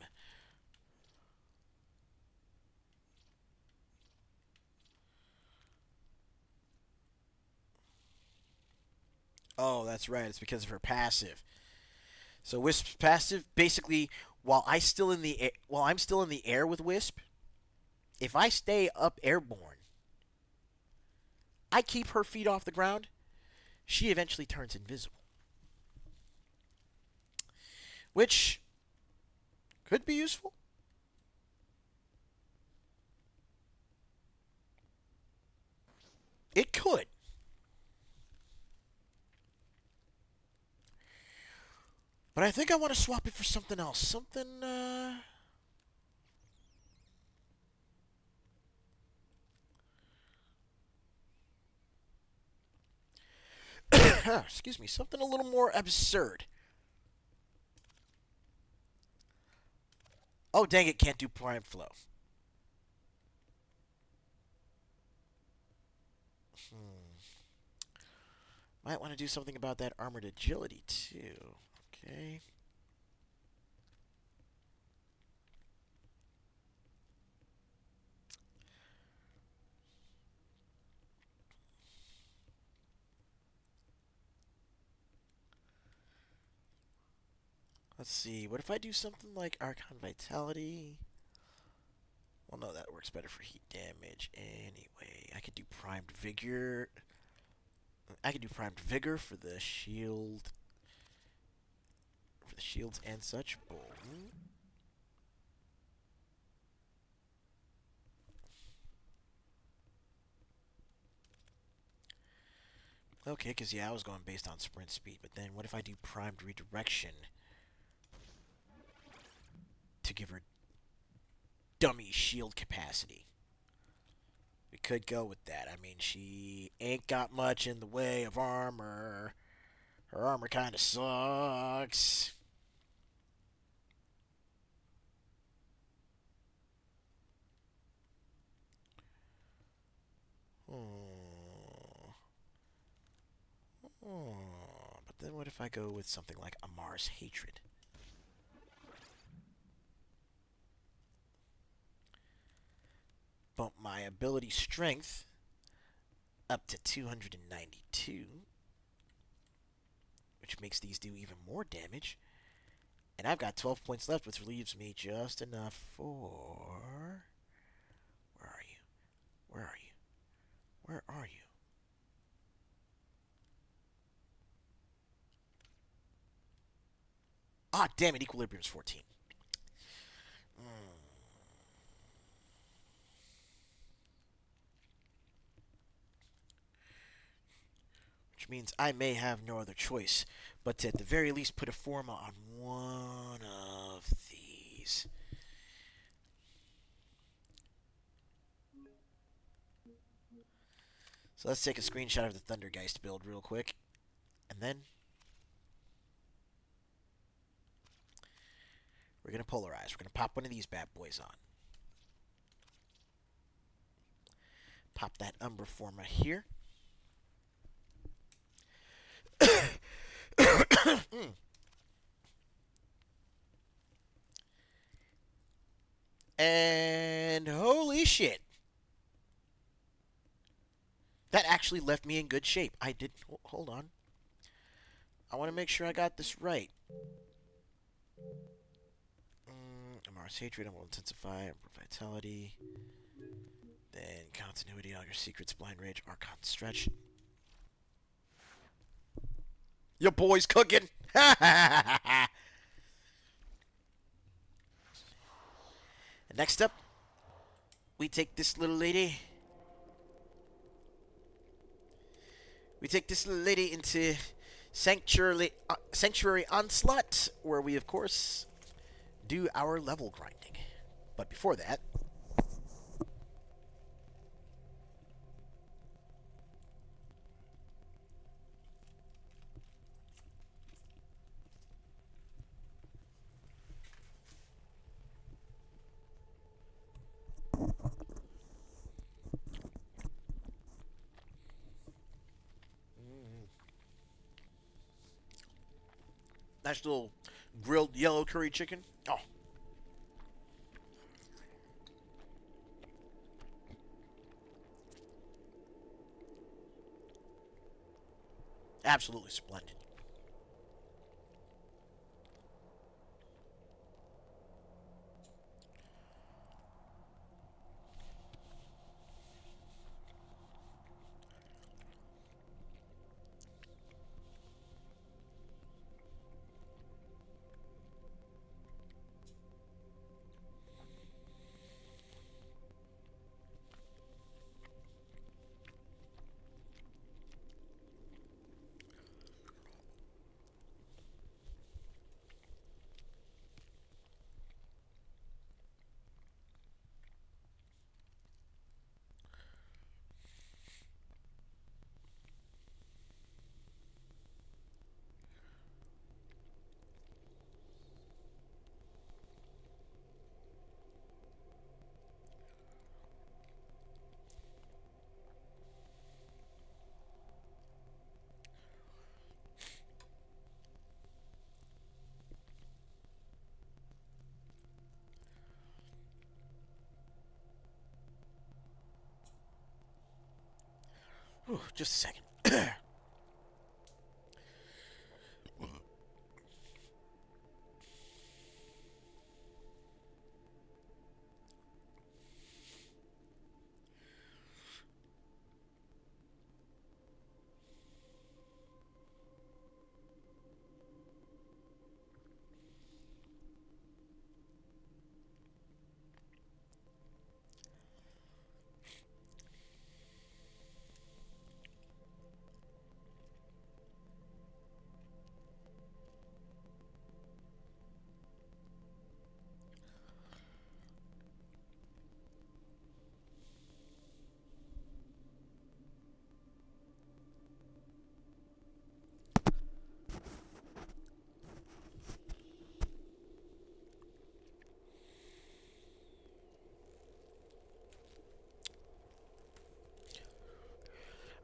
Oh, that's right. It's because of her passive. So Wisp's passive, basically, while I'm still in the air with Wisp, if I stay up airborne, I keep her feet off the ground, she eventually turns invisible. Which could be useful. It could. But I think I want to swap it for something else. Something, excuse me, something a little more absurd. Oh, dang it, can't do prime flow. Might want to do something about that armored agility, too. Okay. Let's see. What if I do something like Archon Vitality? Well, no, that works better for heat damage. Anyway, I could do Primed Vigor. I could do Primed Vigor for the shield. For the shields and such. Boom. Okay, because, yeah, I was going based on sprint speed. But then what if I do Primed Redirection to give her dummy shield capacity? We could go with that. I mean, she ain't got much in the way of armor. Her armor kind of sucks. Oh. Oh. But then what if I go with something like Amar's Hatred? Bump my ability strength up to 292, which makes these do even more damage. And I've got 12 points left, which leaves me just enough for... Where are you? Where are you? Where are you? Ah, damn it, Equilibrium's 14. Which means I may have no other choice but to at the very least put a Forma on one of these. So let's take a screenshot of the Thundergeist build real quick. And then we're going to polarize. We're going to pop one of these bad boys on. Pop that Umbra Forma here. And holy shit. That actually left me in good shape. I did. Hold on. I want to make sure I got this right. Mars Hatred, will intensify, Vitality. Then Continuity, All Your Secrets, Blind Rage, Archon Stretch. Your boy's cooking! And next up, we take this little lady. We take this little lady into Sanctuary Onslaught, where we, of course, do our level grinding. But before that, nice little grilled yellow curry chicken. Oh, absolutely splendid. Just a second.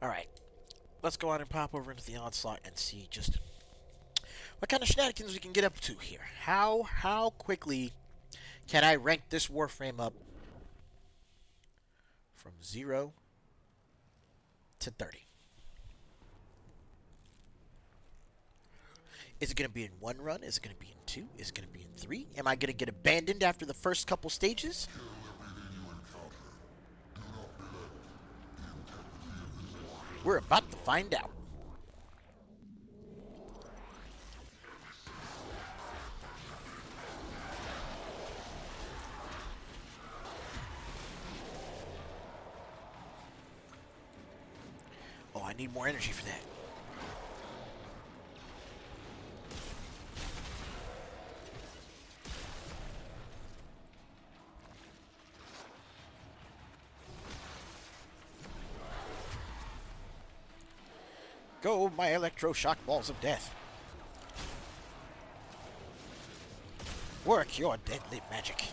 All right, let's go on and pop over into the onslaught and see just what kind of shenanigans we can get up to here. How quickly can I rank this Warframe up from 0 to 30? Is it going to be in one run? Is it going to be in two? Is it going to be in three? Am I going to get abandoned after the first couple stages? We're about to find out. Oh, I need more energy for that. Go, my electroshock balls of death. Work your deadly magic.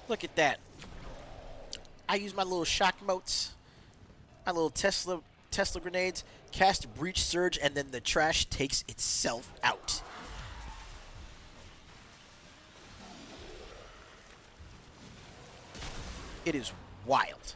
Look at that. I use my little shock motes, my little Tesla grenades, cast a breach surge, and then the trash takes itself out. It is wild.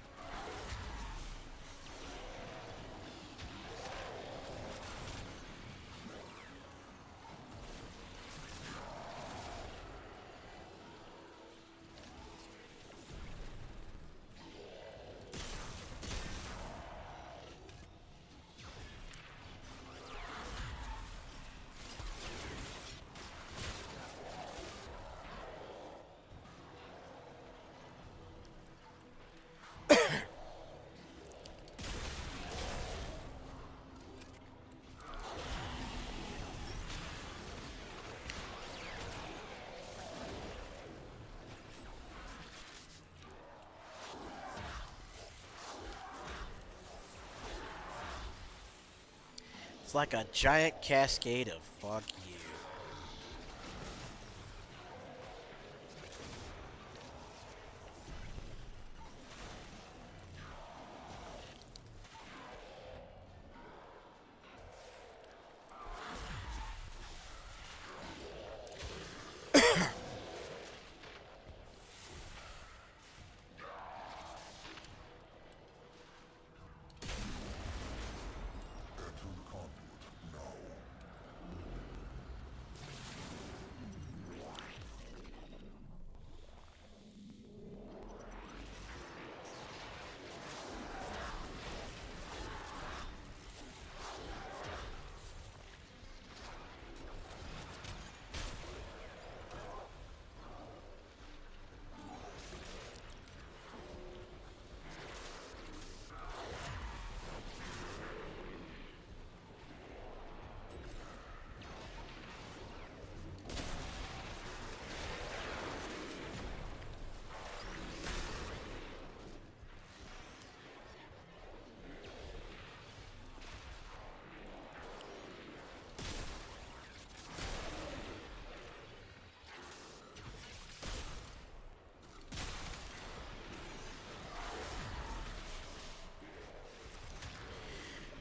It's like a giant cascade of fuck you.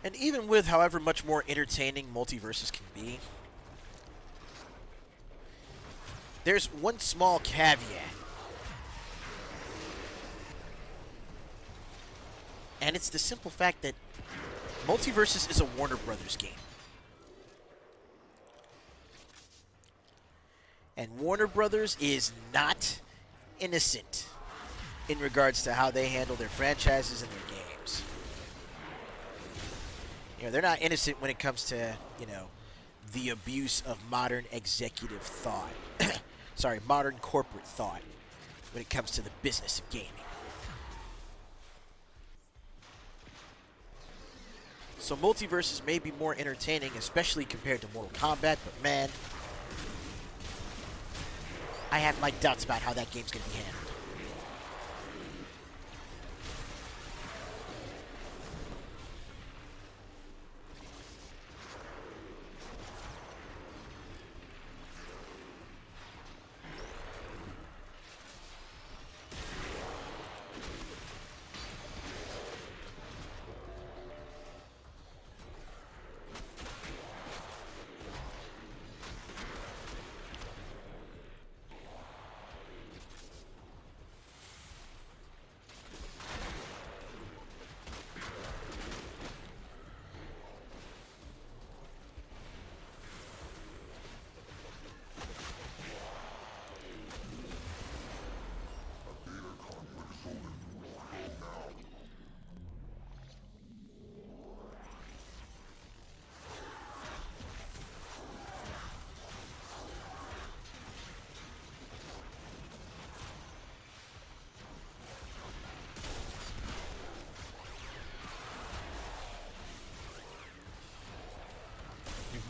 And even with however much more entertaining multiverses can be, there's one small caveat, and it's the simple fact that Multiverses is a Warner Brothers game. And Warner Brothers is not innocent in regards to how they handle their franchises and their games. They're not innocent when it comes to, the abuse of modern executive thought. Sorry, modern corporate thought when it comes to the business of gaming. So multiverses may be more entertaining, especially compared to Mortal Kombat, but man, I have my doubts about how that game's going to be handled.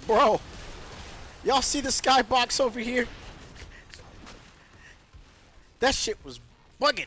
Bro, y'all see the skybox over here? That shit was bugging.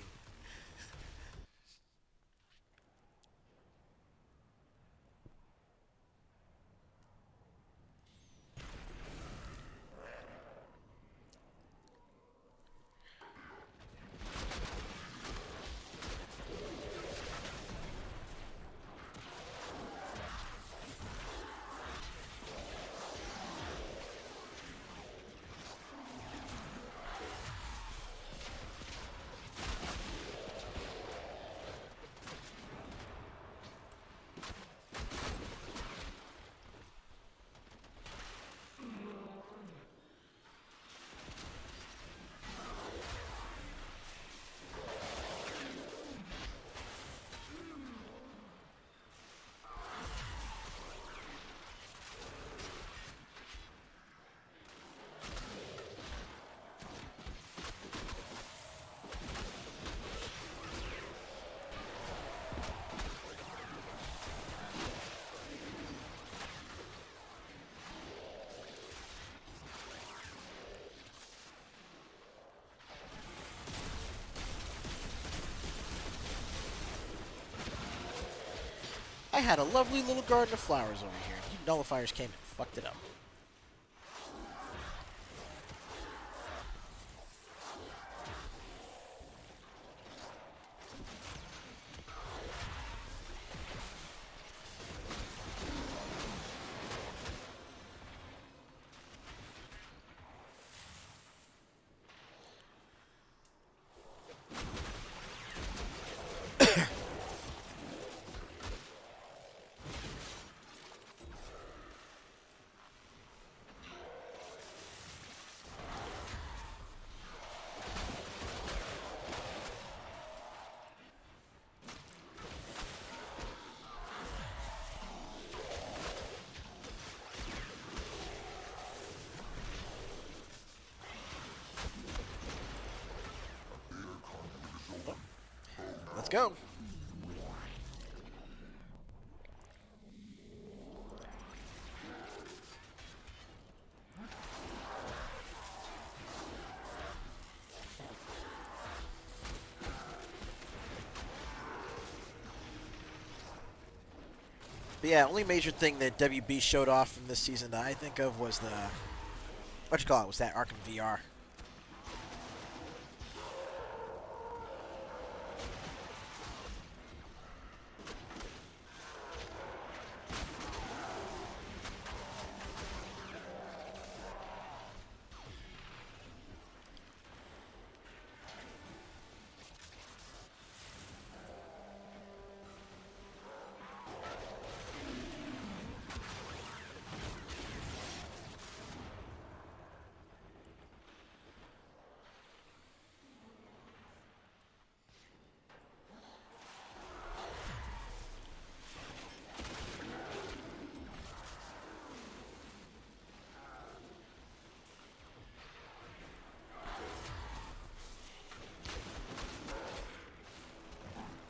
I had a lovely little garden of flowers over here. You nullifiers came and fucked it up. Let's go. But yeah, only major thing that WB showed off from this season that I think of was what you call it? Was that Arkham VR?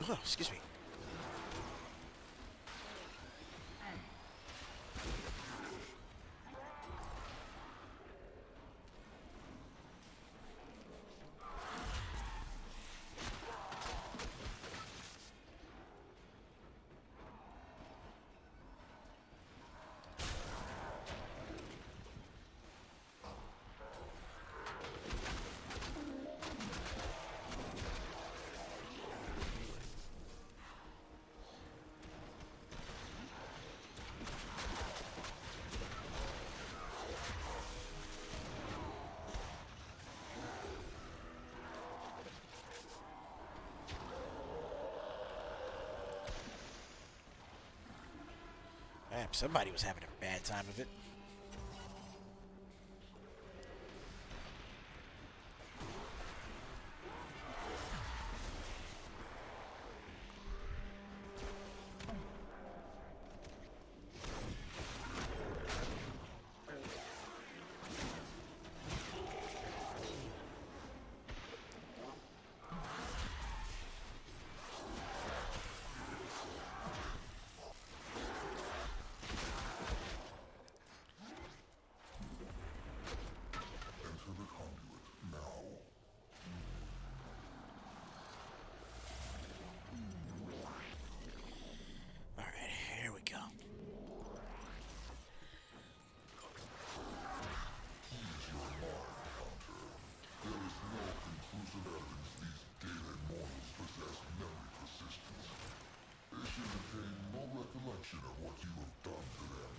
Oh, excuse me. Man, somebody was having a bad time of it. Enter the conduit now. All right, here we go. Ease your mind, Hunter. There is no conclusive evidence these dated mortals possess memory persistence. They should retain no recollection of what you have done to them.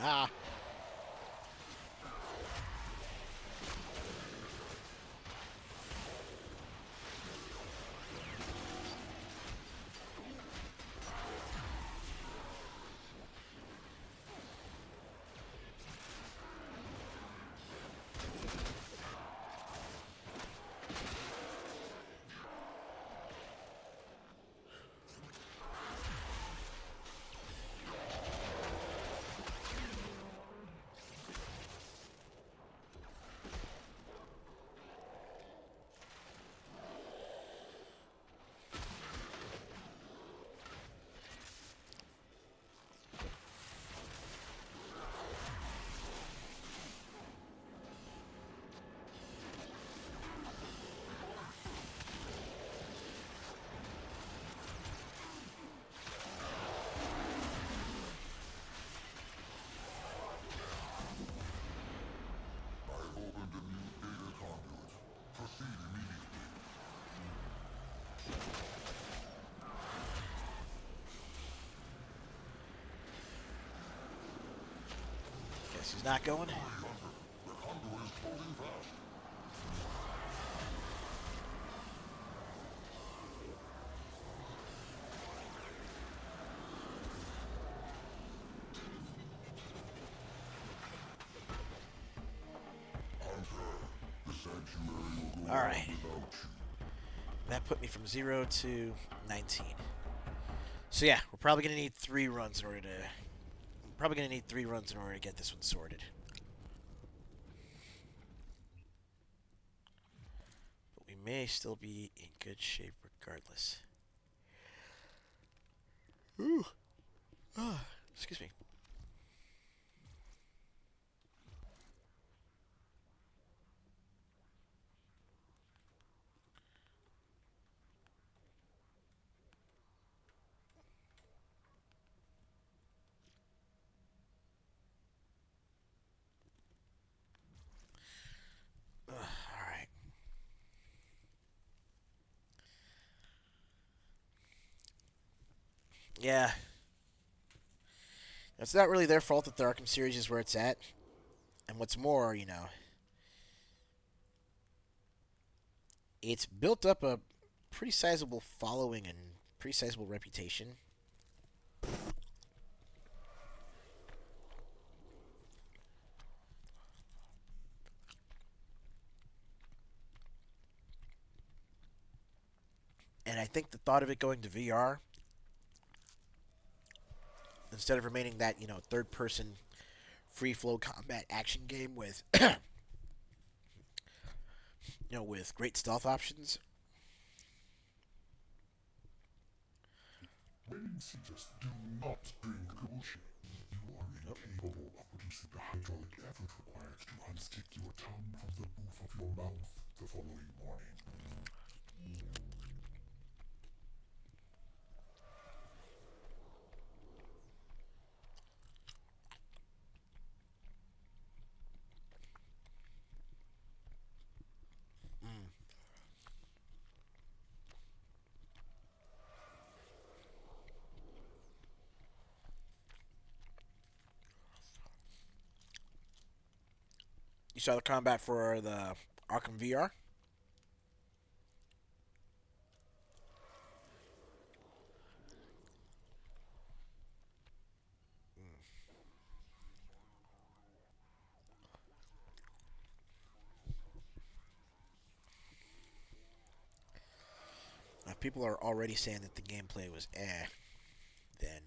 Ah. I've opened a new data conduit. Proceed immediately. Guess he's not going. Hurry, Hunter. The conduit is closing fast. Hunter, the sanctuary will go All on right. without you. That put me from 0 to 19. So yeah, we're probably gonna need 3 runs in order to. Probably gonna need 3 runs in order to get this one sorted. But we may still be in good shape regardless. Ooh. Ah, excuse me. All right. Yeah, it's not really their fault that the Arkham series is where it's at. And what's more, it's built up a pretty sizable following and pretty sizable reputation. And I think the thought of it going to VR, instead of remaining that, third person free flow combat action game with, with great stealth options. Waiting seekers do not drink bullshit. You are incapable of producing the hydraulic effort required to unstick your tongue from the roof of your mouth the following morning. Mm. You saw the combat for the Arkham VR? If people are already saying that the gameplay was then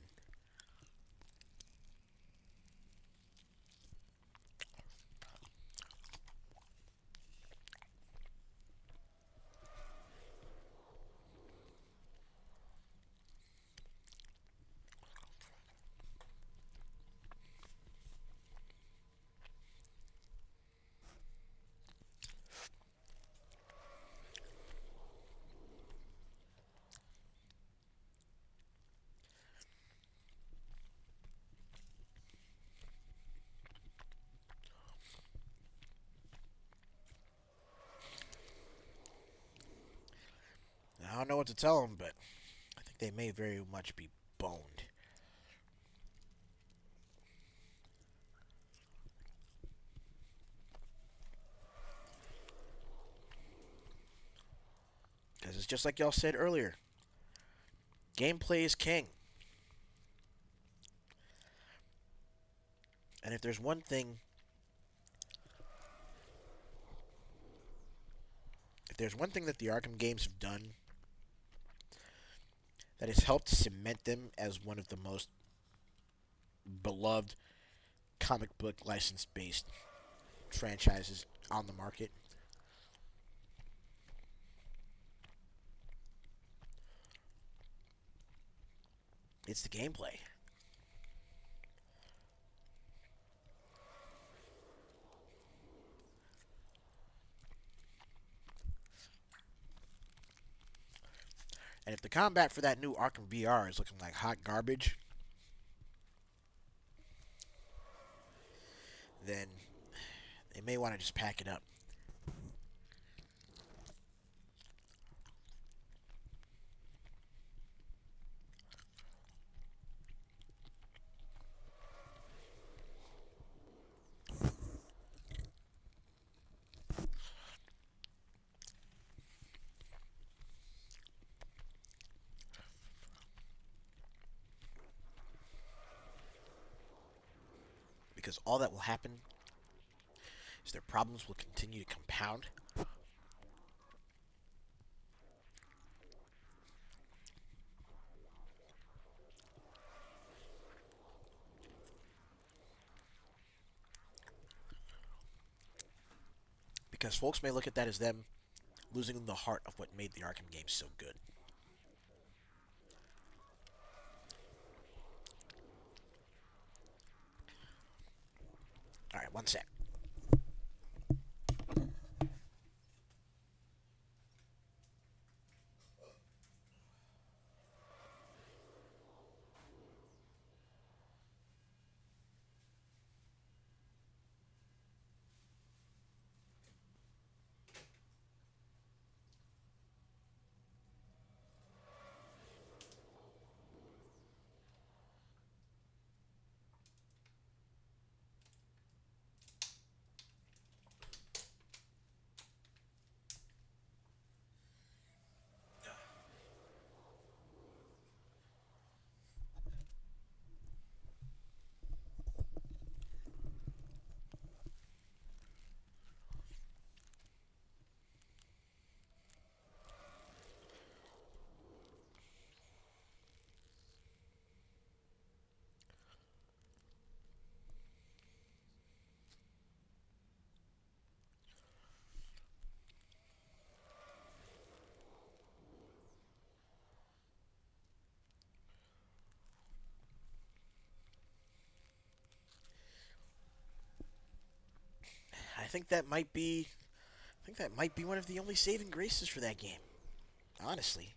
I don't know what to tell them, but I think they may very much be boned. Because it's just like y'all said earlier, gameplay is king. And if there's one thing that the Arkham games have done that has helped cement them as one of the most beloved comic book license based franchises on the market, it's the gameplay. And if the combat for that new Arkham VR is looking like hot garbage, then they may want to just pack it up. Because all that will happen is their problems will continue to compound. Because folks may look at that as them losing the heart of what made the Arkham games so good. one sec. I think that might be. I think that might be one of the only saving graces for that game. Honestly.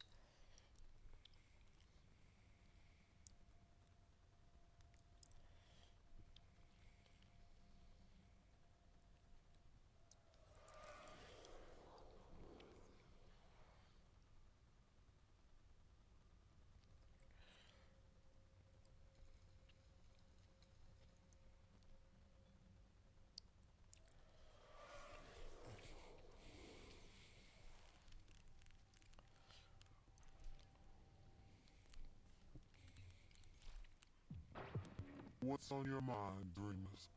What's on your mind, dreamers?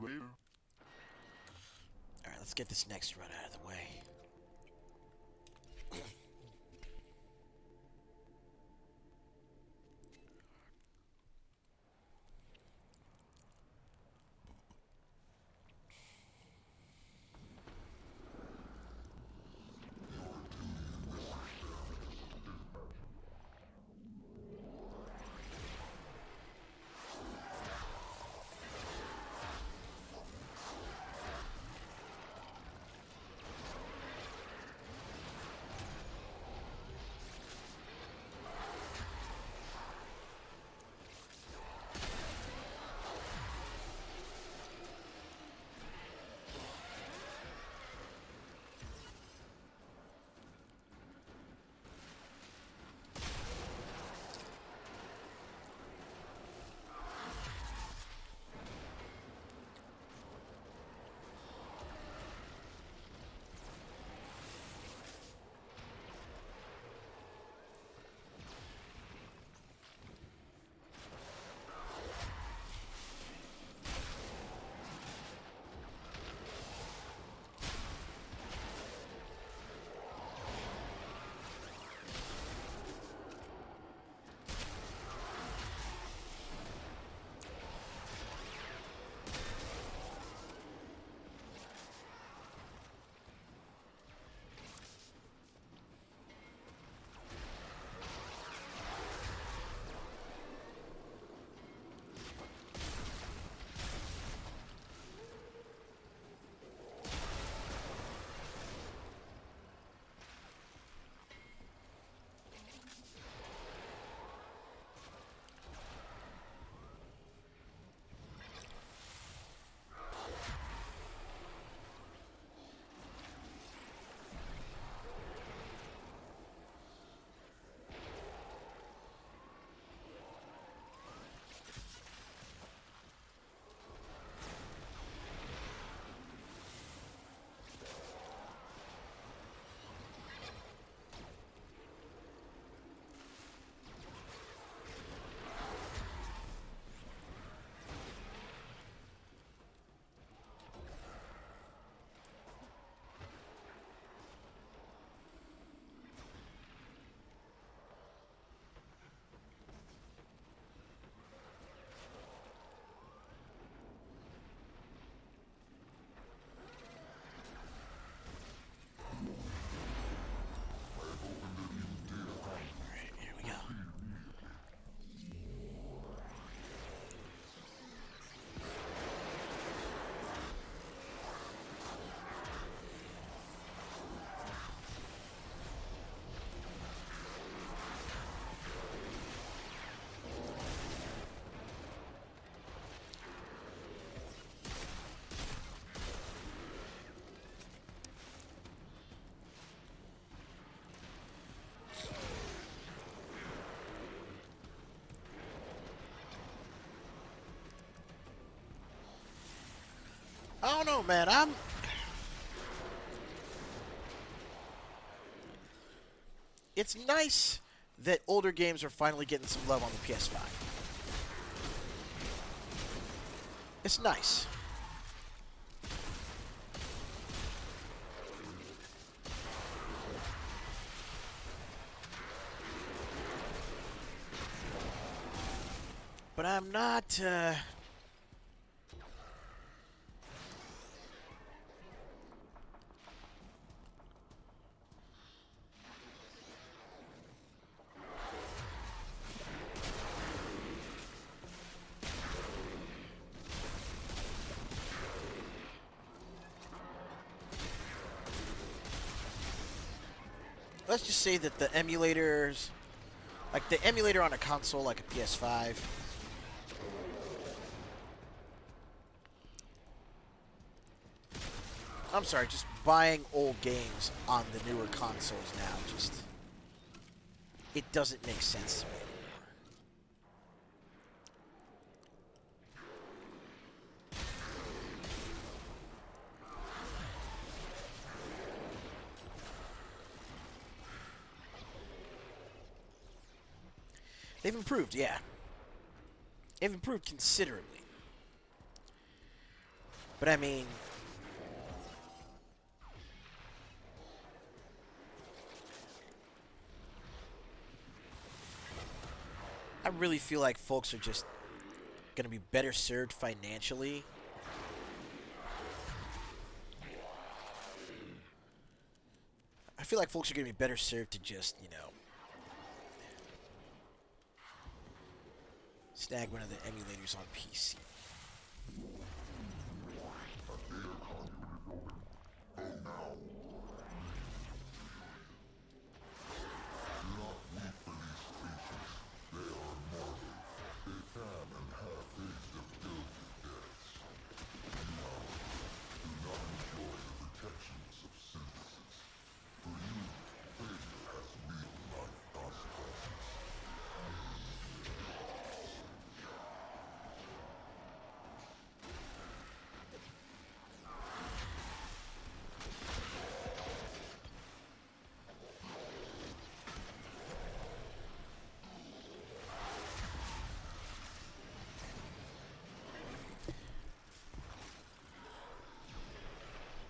Later. All right, let's get this next run out of the way. don't know, man. It's nice that older games are finally getting some love on the PS5. It's nice. But I'm not, let's just say that the emulators, like the emulator on a console like a PS5, I'm sorry, just buying old games on the newer consoles now, just, it doesn't make sense to me. They've improved, yeah. They've improved considerably. But I mean, I really feel like folks are just going to be better served financially. I feel like folks are going to be better served to just, snag one of the emulators on PC.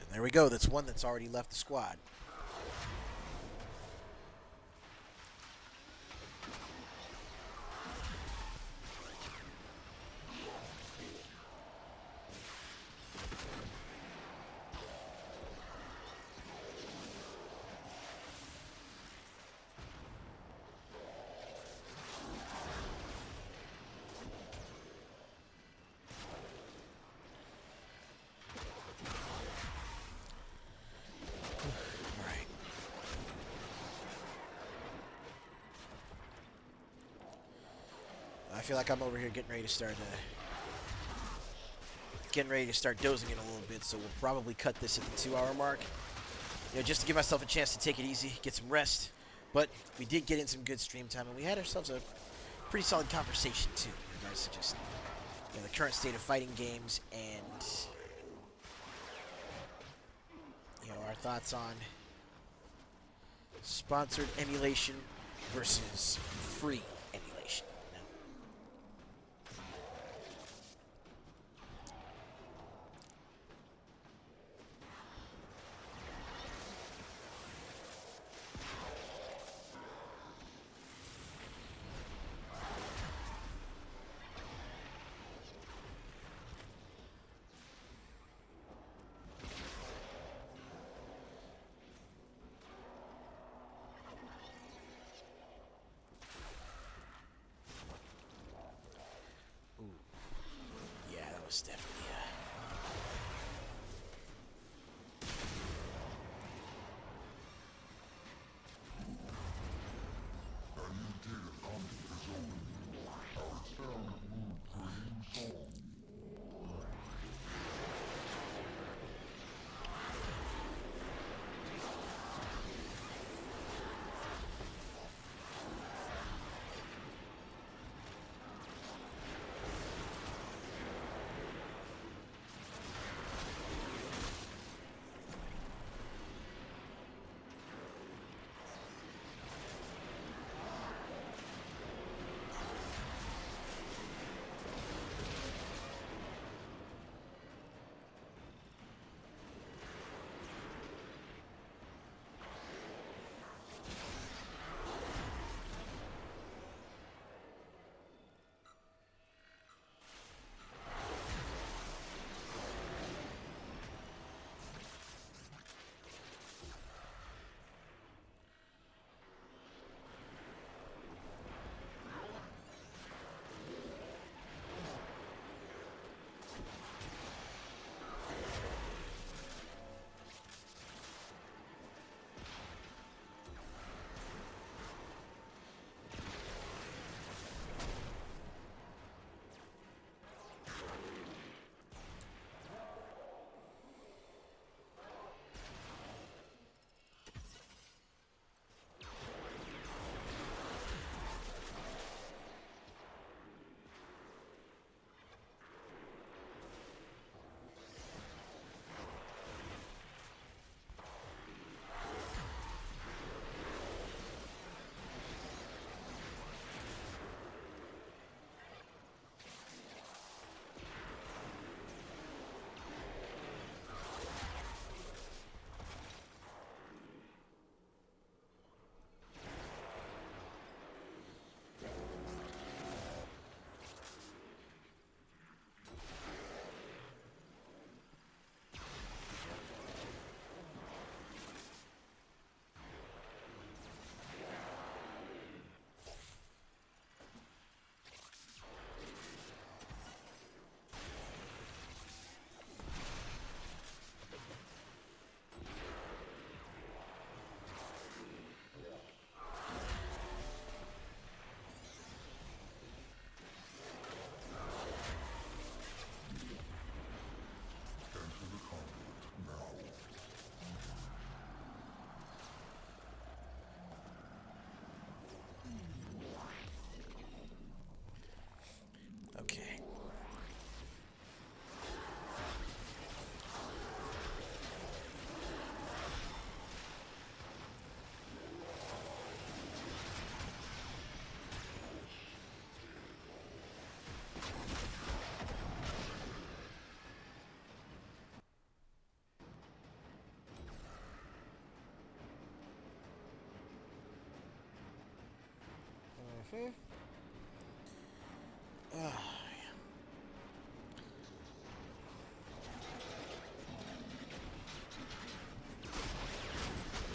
And there we go. That's one that's already left the squad. Alright. I feel like I'm over here getting ready to start dozing in a little bit, so we'll probably cut this at the 2-hour mark. Just to give myself a chance to take it easy, get some rest. But we did get in some good stream time, and we had ourselves a pretty solid conversation, too, in regards to just the current state of fighting games and our thoughts on sponsored emulation versus free emulation.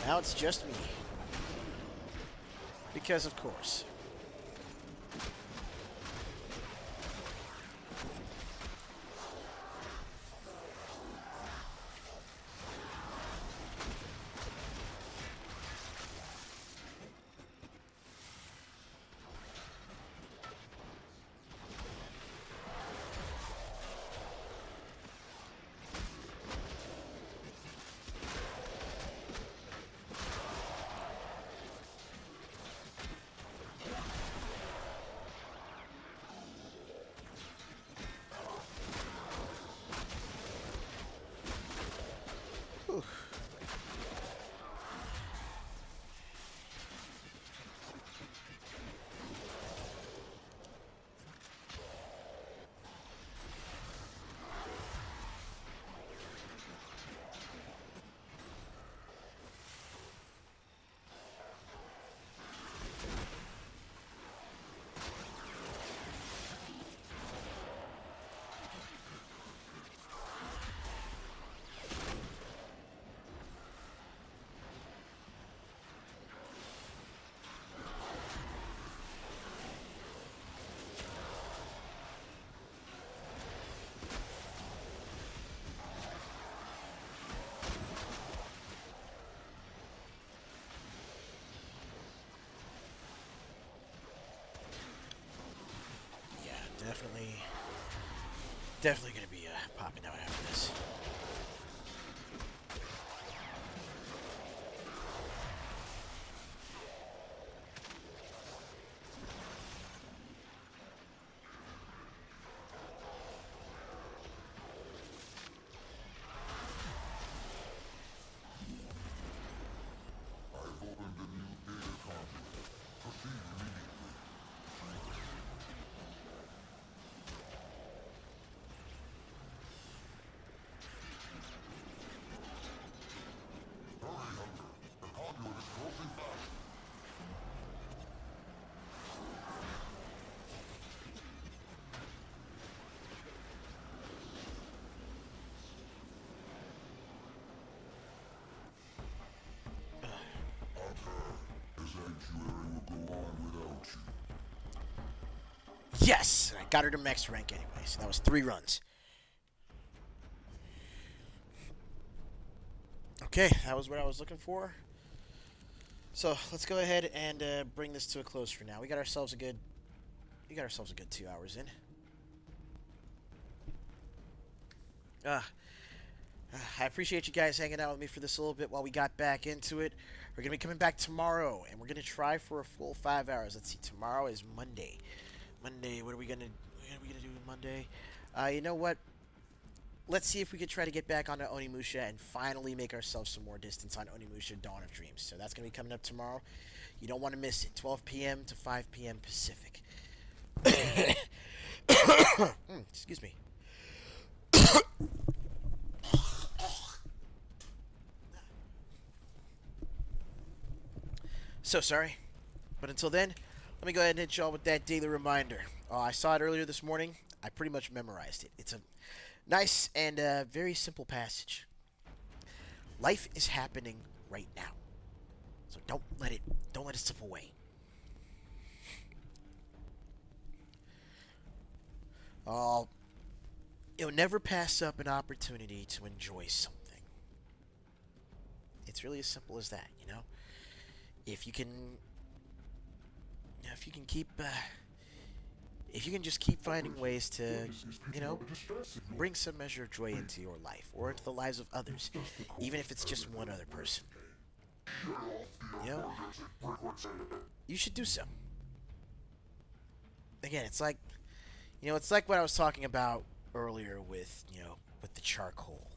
Now it's just me. Because of course. Whew. Yeah, definitely gonna be popping out after this. I've opened a new data conduit. Proceed immediately. Hurry, Hunter. The conduit is closing fast. Hunter, the sanctuary will go on without you. Yes! I got her to max rank anyway, so that was 3 runs. Okay, that was what I was looking for. So let's go ahead and bring this to a close for now. We got ourselves a good 2 hours in. Uh, I appreciate you guys hanging out with me for this a little bit while we got back into it. We're gonna be coming back tomorrow, and we're gonna try for a full 5 hours. Let's see. Tomorrow is Monday. Monday. What are we gonna do Monday? You know what? Let's see if we can try to get back onto Onimusha and finally make ourselves some more distance on Onimusha Dawn of Dreams. So that's going to be coming up tomorrow. You don't want to miss it. 12 p.m. to 5 p.m. Pacific. Excuse me. So sorry. But until then, let me go ahead and hit y'all with that daily reminder. I saw it earlier this morning. I pretty much memorized it. It's a nice and very simple passage. Life is happening right now. So don't let it slip away. Uh, You'll never pass up an opportunity to enjoy something. It's really as simple as that, you know. If you can, if you can keep, if you can just keep finding ways to, you know, bring some measure of joy into your life or into the lives of others, even if it's just one other person, you know, you should do so. Again, it's like what I was talking about earlier with, with the charcoal,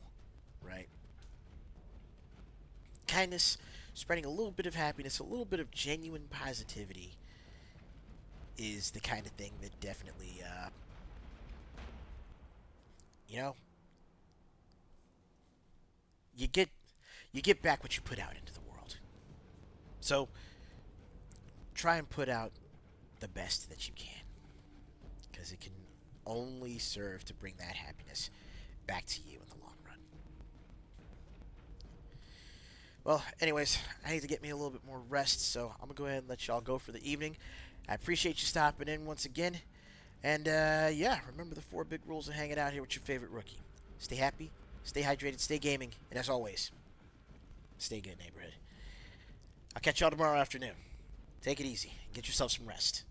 right? Kindness, spreading a little bit of happiness, a little bit of genuine positivity is the kind of thing that definitely, you know, you get you get back what you put out into the world. So try and put out the best that you can, because it can only serve to bring that happiness back to you in the long run. Well, anyways, I need to get me a little bit more rest, so I'm gonna go ahead and let y'all go for the evening. I appreciate you stopping in once again, and yeah, remember the 4 big rules of hanging out here with your favorite rookie: stay happy, stay hydrated, stay gaming, and as always, stay good, neighborhood. I'll catch y'all tomorrow afternoon. Take it easy. Get yourself some rest.